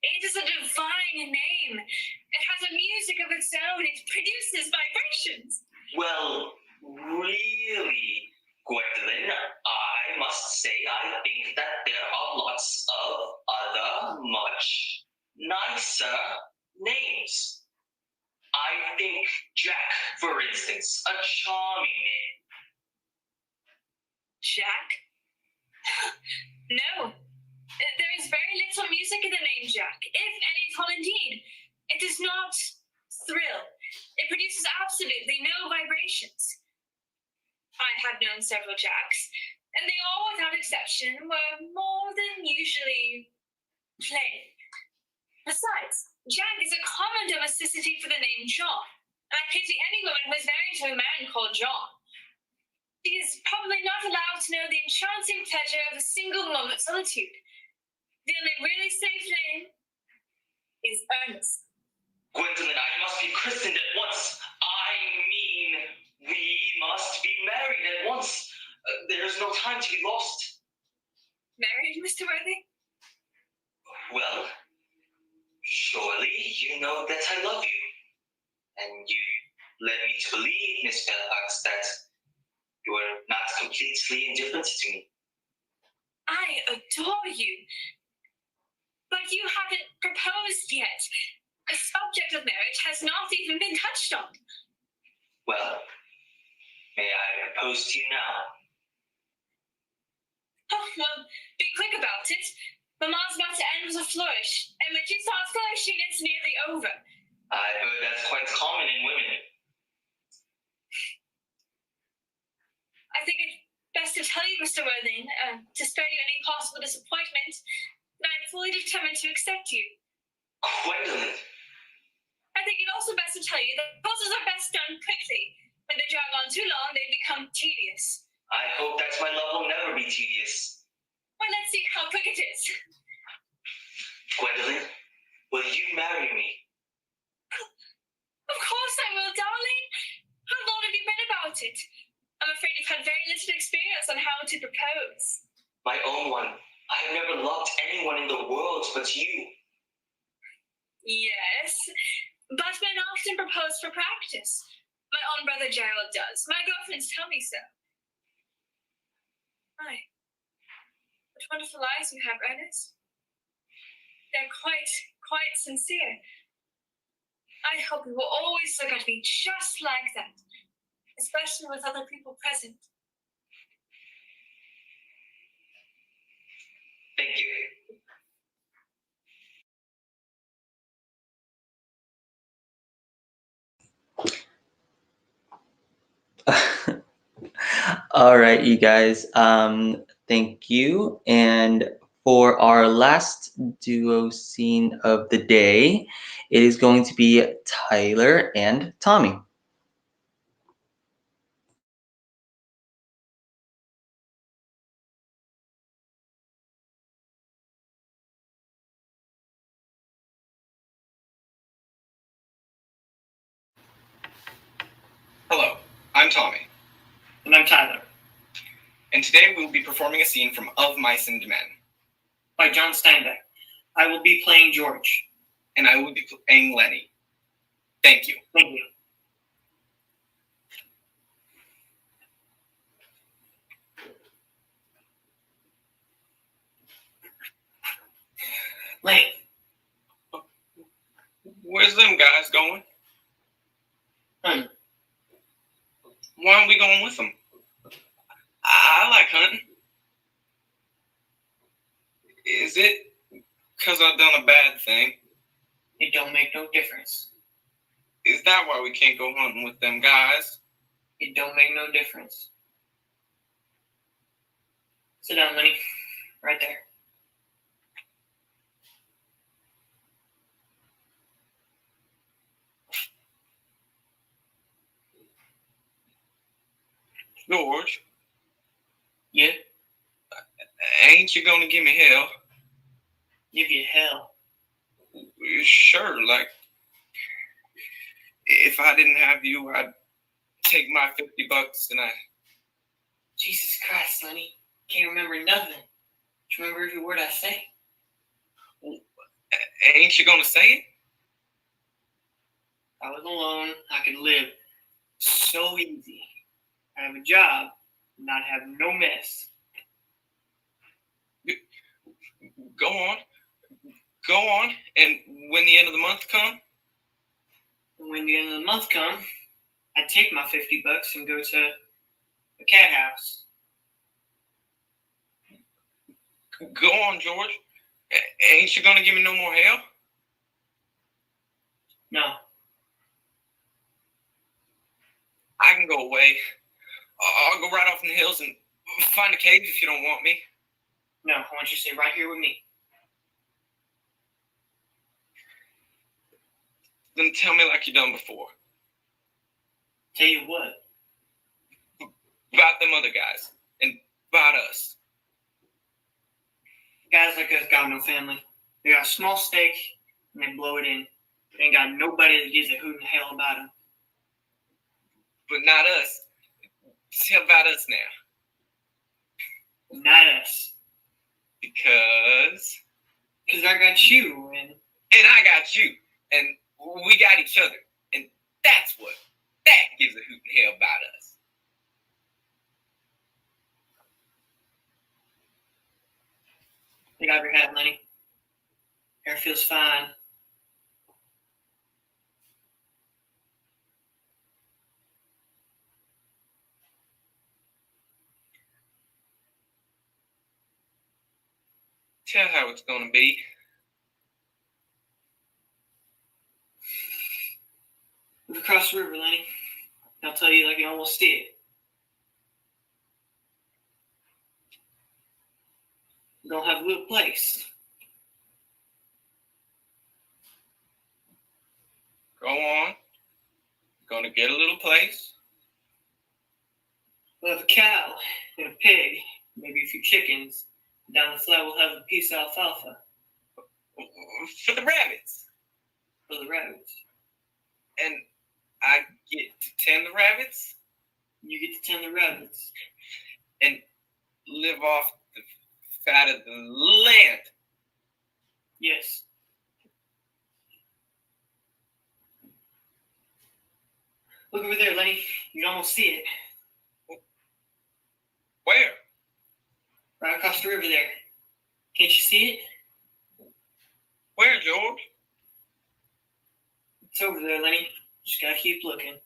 It is a divine name. It has a music of its own. It produces vibrations. Well, really, Gwendolyn, I must say I think that there are lots of other much nicer names. I think Jack, for instance, a charming name. Jack? No. There is very little music in the name Jack, if any at all indeed. It does not thrill. It produces absolutely no vibrations. I have known several Jacks, and they all, without exception, were more than usually plain. Besides, Jack is a common domesticity for the name John, and I pity any woman who is married to a man called John. She is probably not allowed to know the enchanting pleasure of a single moment's solitude. The only really safe name is Ernest. Gwendolyn, I must be christened at once. I mean, we must be married at once. There's no time to be lost. Married, Mr. Worthy? Well, surely you know that I love you. And you led me to believe, Miss Fairfax, that you are not completely indifferent to me. I adore you. But you haven't proposed yet. The subject of marriage has not even been touched on. Well, may I propose to you now? Oh, well, be quick about it. Mamma's about to end with a flourish, and when she starts flourishing, it's nearly over. I've heard that's quite common in women. I think it's best to tell you, Mr. Worthing, to spare you any possible disappointment, that I'm fully determined to accept you. Gwendolyn. I think it's also best to tell you that proposals are best done quickly. When they drag on too long, they become tedious. I hope that my love will never be tedious. Well, let's see how quick it is. Gwendolyn, will you marry me? Of course I will, darling. How long have you been about it? I'm afraid you've had very little experience on how to propose. My own one. I have never loved anyone in the world but you. Yes, but men often propose for practice. My own brother Gerald does. My girlfriends tell me so. My, what wonderful eyes you have, Ernest. They're quite sincere. I hope you will always look at me just like that, especially with other people present. Thank you. All right, you guys. Thank you. And for our last duo scene of the day, it is going to be Tyler and Tommy. Hello, I'm Tommy. And I'm Tyler. And today we will be performing a scene from Of Mice and Men. By John Steinbeck. I will be playing George. And I will be playing Lenny. Thank you. Thank you. Lenny. Where's them guys going? Hunting. Why aren't we going with them? I like hunting. Is it because I've done a bad thing? It don't make no difference. Is that why we can't go hunting with them guys? It don't make no difference. Sit down, Lenny. Right there. George, Yeah? ain't you gonna give me hell? Give you hell. Sure, like, if I didn't have you, I'd take my $50 and I... Jesus Christ, Lenny. Can't remember nothing. Do you remember every word I say? Ain't you gonna say it? If I was alone, I could live so easy. I have a job, not have no mess. Go on. Go on. And when the end of the month come? When the end of the month come, I'd take my $50 and go to a cat house. Go on, George. Ain't you gonna give me no more hell? No. I can go away. I'll go right off in the hills and find a cave if you don't want me. No, I want you to stay right here with me. Then tell me like you done before. Tell you what? About them other guys. And about us. Guys like us got no family. They got a small stake and they blow it in. They ain't got nobody that gives a hoot in hell about them. But not us. Tell about us now. Not us. Because I got you and I got you. And we got each other. And that's what. That gives a hoot in hell about us. Take off your hat, Lenny. Hair feels fine. Tell how it's gonna be. Move across the river, Lenny. I'll tell you like you almost did. We're gonna have a little place. Go on. Gonna get a little place. We'll have a cow and a pig, maybe a few chickens. Down the flat we'll have a piece of alfalfa. For the rabbits. For the rabbits. And I get to tend the rabbits. You get to tend the rabbits. And live off the fat of the land. Yes. Look over there, Lenny. You can almost see it. Where? Right across the river there. Can't you see it? Where, George? It's over there, Lenny. Just gotta keep looking.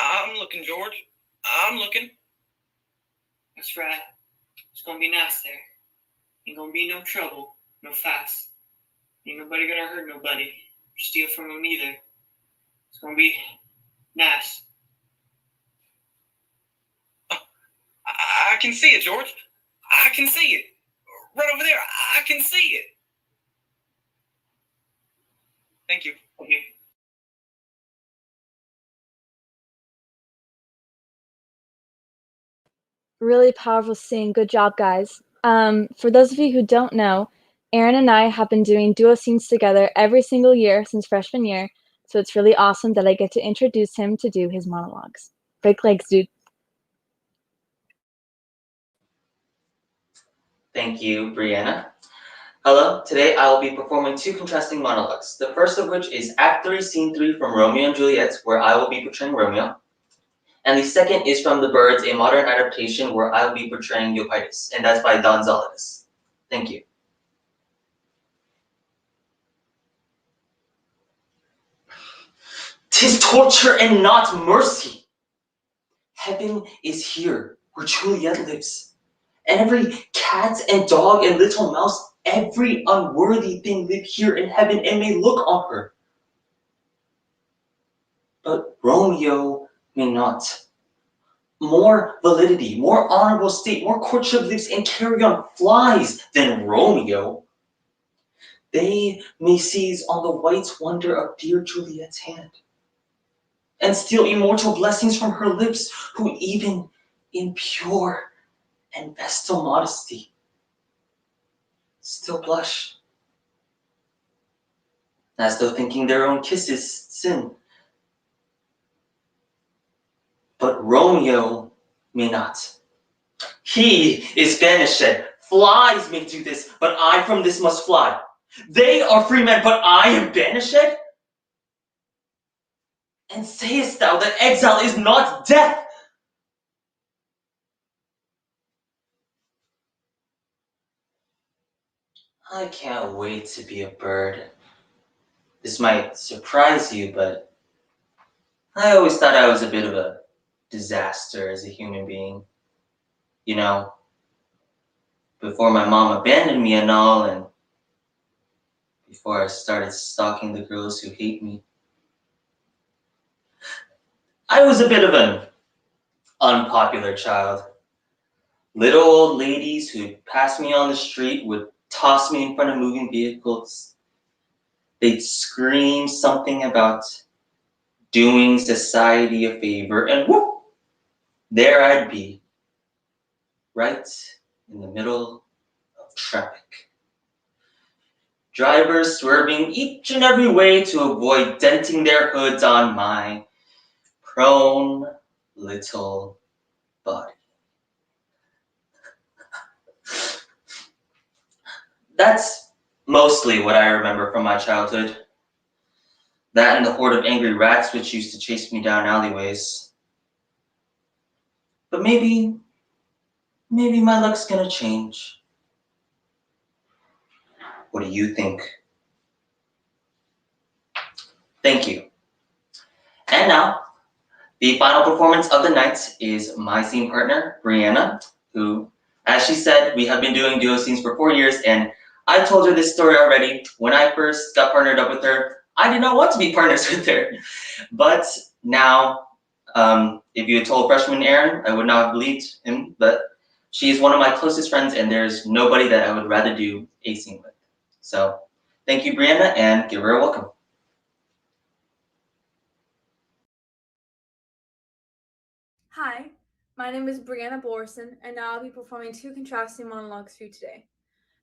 I'm looking, George. I'm looking. That's right. It's gonna be nice there. Ain't gonna be no trouble, no fights. Ain't nobody gonna hurt nobody or steal from them either. It's gonna be nice. I can see it, George. I can see it. Right over there. I can see it. Thank you. Thank you. Really powerful scene. Good job, guys. For those of you who don't know, Aaron and I have been doing duo scenes together every single year since freshman year, so it's really awesome that I get to introduce him to do his monologues. Break legs, dude. Thank you, Brianna. Hello, today I will be performing 2 contrasting monologues. The first of which is Act 3, Scene 3 from Romeo and Juliet, where I will be portraying Romeo. And the second is from The Birds, a modern adaptation where I will be portraying Eupides, and that's by Don Zolidis. Thank you. "'Tis torture and not mercy. Heaven is here, where Juliet lives. And every cat and dog and little mouse every unworthy thing live here in heaven and may look on her. But Romeo may not. More validity, more honorable state, more courtship lives and carry-on flies than Romeo. They may seize on the white wonder of dear Juliet's hand, and steal immortal blessings from her lips, who even in pure and vestal modesty still blush, as though thinking their own kisses sin. But Romeo may not. He is banished. Flies may do this, but I from this must fly. They are free men, but I am banished? And sayest thou that exile is not death? I can't wait to be a bird. This might surprise you, but I always thought I was a bit of a disaster as a human being. You know, before my mom abandoned me and all, and before I started stalking the girls who hate me. I was a bit of an unpopular child. Little old ladies who'd pass me on the street would toss me in front of moving vehicles. They'd scream something about doing society a favor, and whoop, there I'd be, right in the middle of traffic. Drivers swerving each and every way to avoid denting their hoods on my prone little body. That's mostly what I remember from my childhood. That and the horde of angry rats which used to chase me down alleyways. But maybe my luck's gonna change. What do you think? Thank you. And now, the final performance of the night is my scene partner, Brianna, who, as she said, we have been doing duo scenes for 4 years, and I told her this story already. When I first got partnered up with her, I did not want to be partners with her. But now, if you had told freshman Aaron, I would not have believed him, but she is one of my closest friends, and there's nobody that I would rather do a scene with. So, thank you, Brianna, and give her a welcome. Hi, my name is Brianna Borson, and I'll be performing 2 contrasting monologues for you today.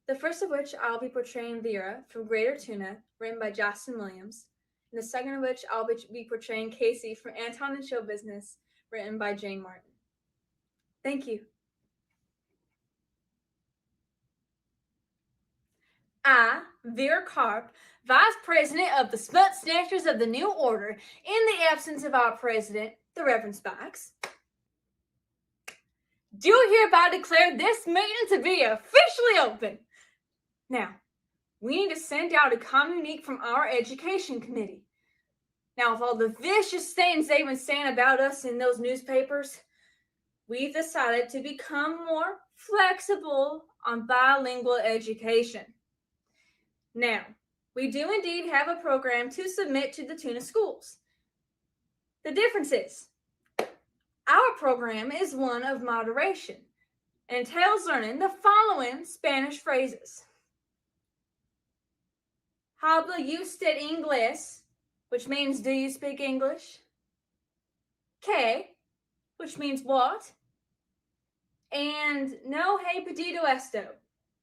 The first of which I'll be portraying Vera from Greater Tuna, written by Justin Williams, and the second of which I'll be portraying Casey from Anton and Show Business, written by Jane Martin. Thank you. I, Vera Karp, Vice President of the Smut Snatchers of the New Order, in the absence of our President, the Reverend Spikes, do hereby declare this meeting to be officially open. Now, we need to send out a communique from our education committee. Now, with all the vicious things they've been saying about us in those newspapers, we've decided to become more flexible on bilingual education. Now, we do indeed have a program to submit to the Tuna schools. The difference is, our program is one of moderation and entails learning the following Spanish phrases. Habla usted inglés, which means do you speak English? Que, which means what? And no he pedido esto,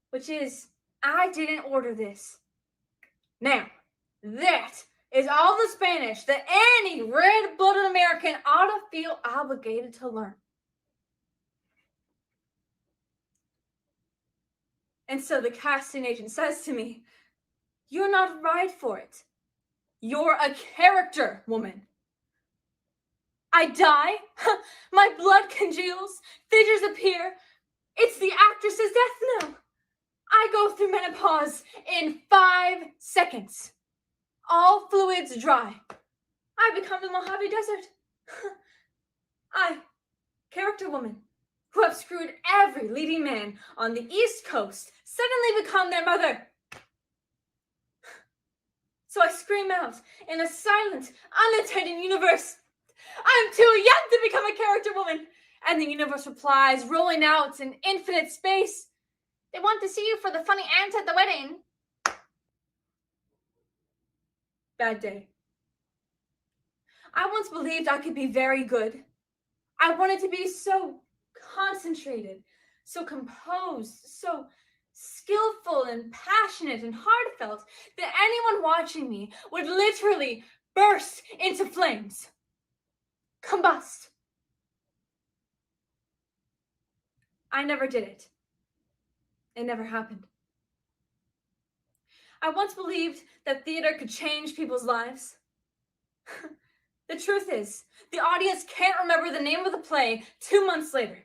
which is I didn't order this. Now, that is all the Spanish that any red-blooded American ought to feel obligated to learn. And so the casting agent says to me, "You're not right for it. You're a character woman." I die, my blood congeals, fissures appear. It's the actress's death knell. I go through menopause in 5 seconds. All fluids dry. I become the Mojave Desert. I, character woman, who have screwed every leading man on the East Coast suddenly become their mother. So I scream out in a silent, unattended universe, I'm too young to become a character woman. And the universe replies, rolling out in infinite space, they want to see you for the funny aunt at the wedding. Bad day. I once believed I could be very good. I wanted to be so concentrated, so composed, so skillful and passionate and heartfelt that anyone watching me would literally burst into flames. Combust. I never did it. It never happened. I once believed that theater could change people's lives. The truth is, the audience can't remember the name of the play 2 months later.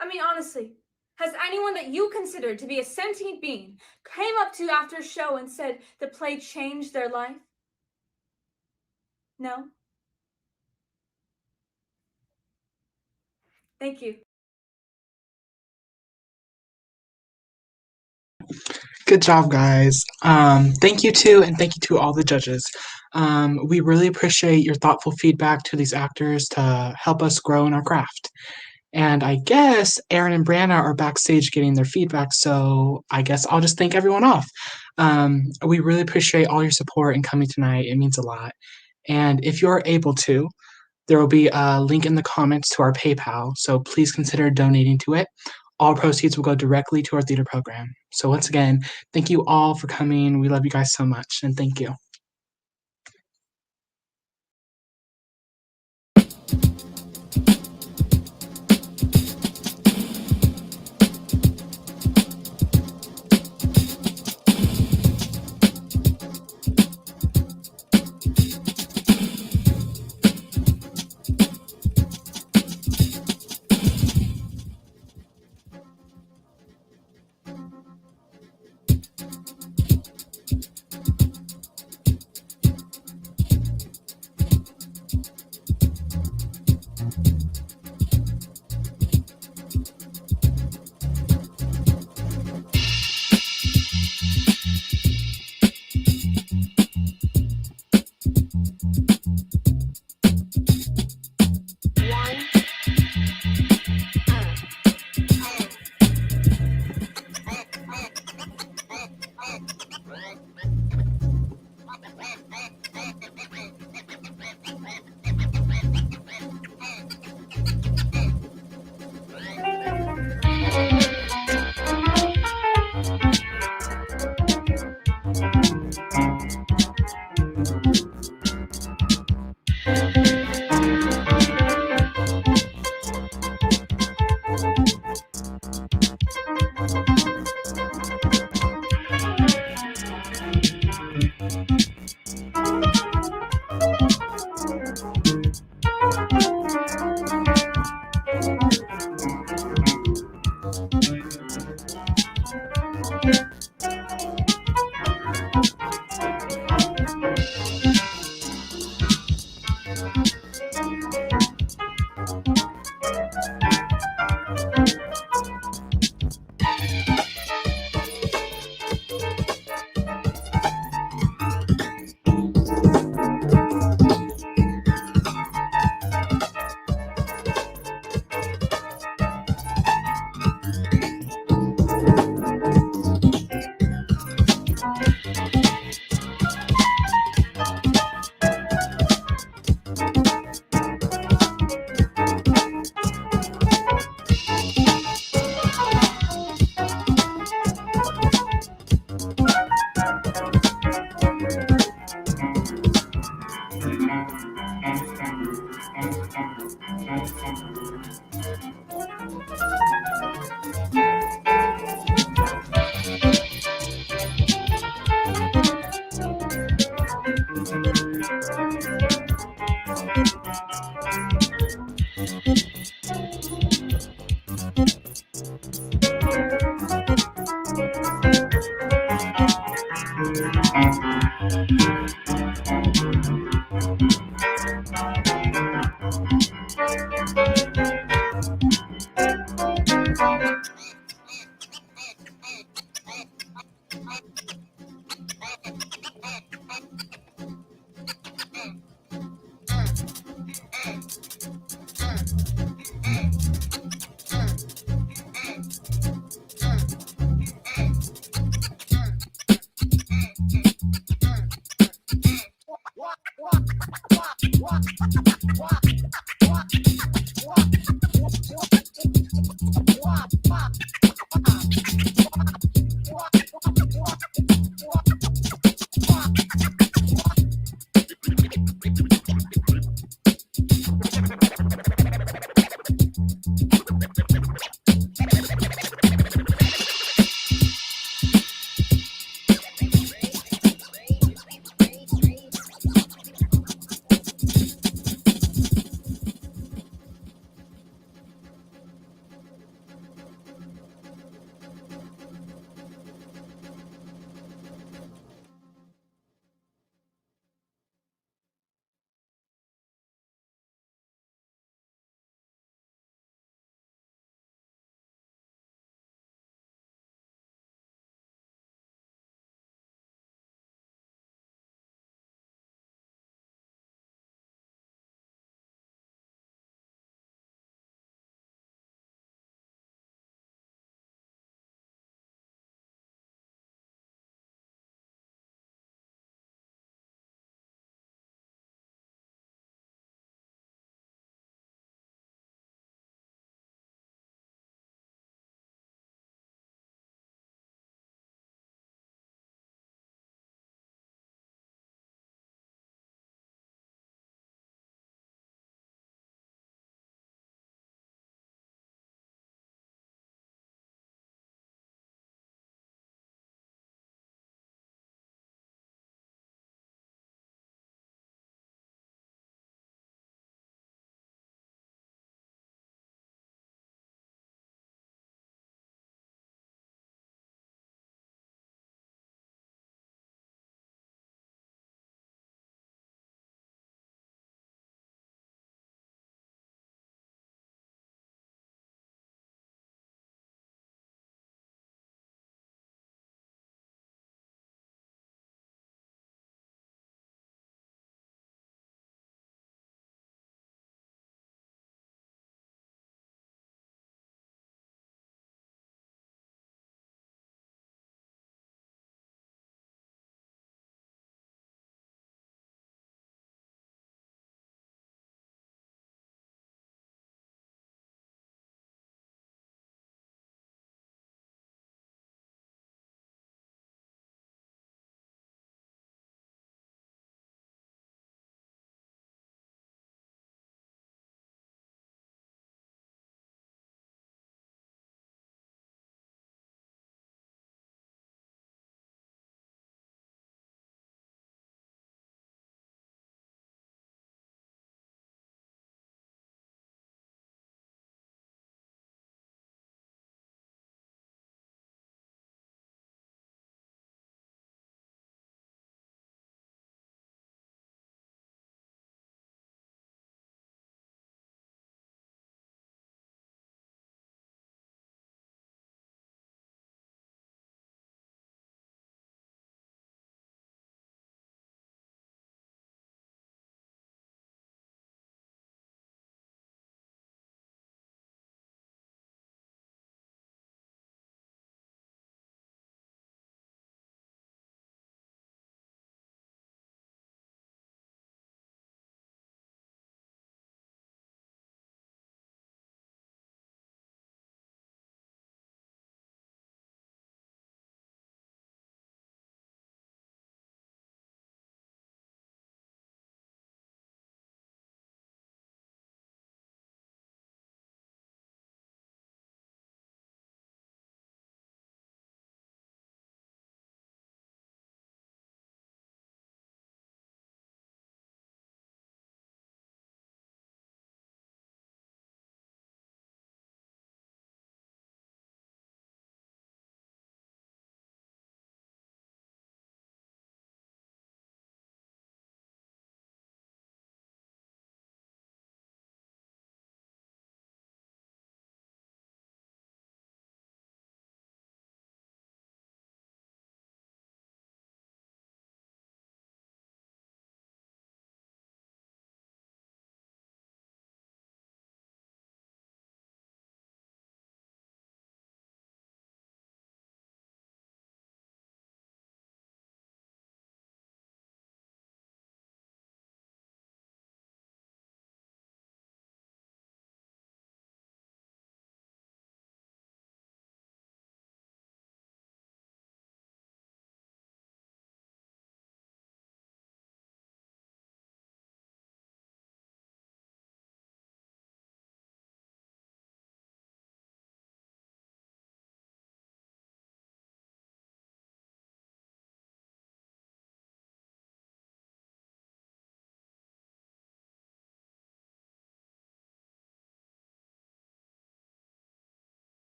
I mean, honestly, has anyone that you consider to be a sentient being came up to you after a show and said the play changed their life? No? Thank you. Good job, guys. Thank you to all the judges. We really appreciate your thoughtful feedback to these actors to help us grow in our craft. And I guess Aaron and Brianna are backstage getting their feedback, so I guess I'll just thank everyone off. We really appreciate all your support and coming tonight. It means a lot. And if you're able to, there will be a link in the comments to our PayPal, so please consider donating to it. All proceeds will go directly to our theater program. So once again, thank you all for coming. We love you guys so much, and thank you.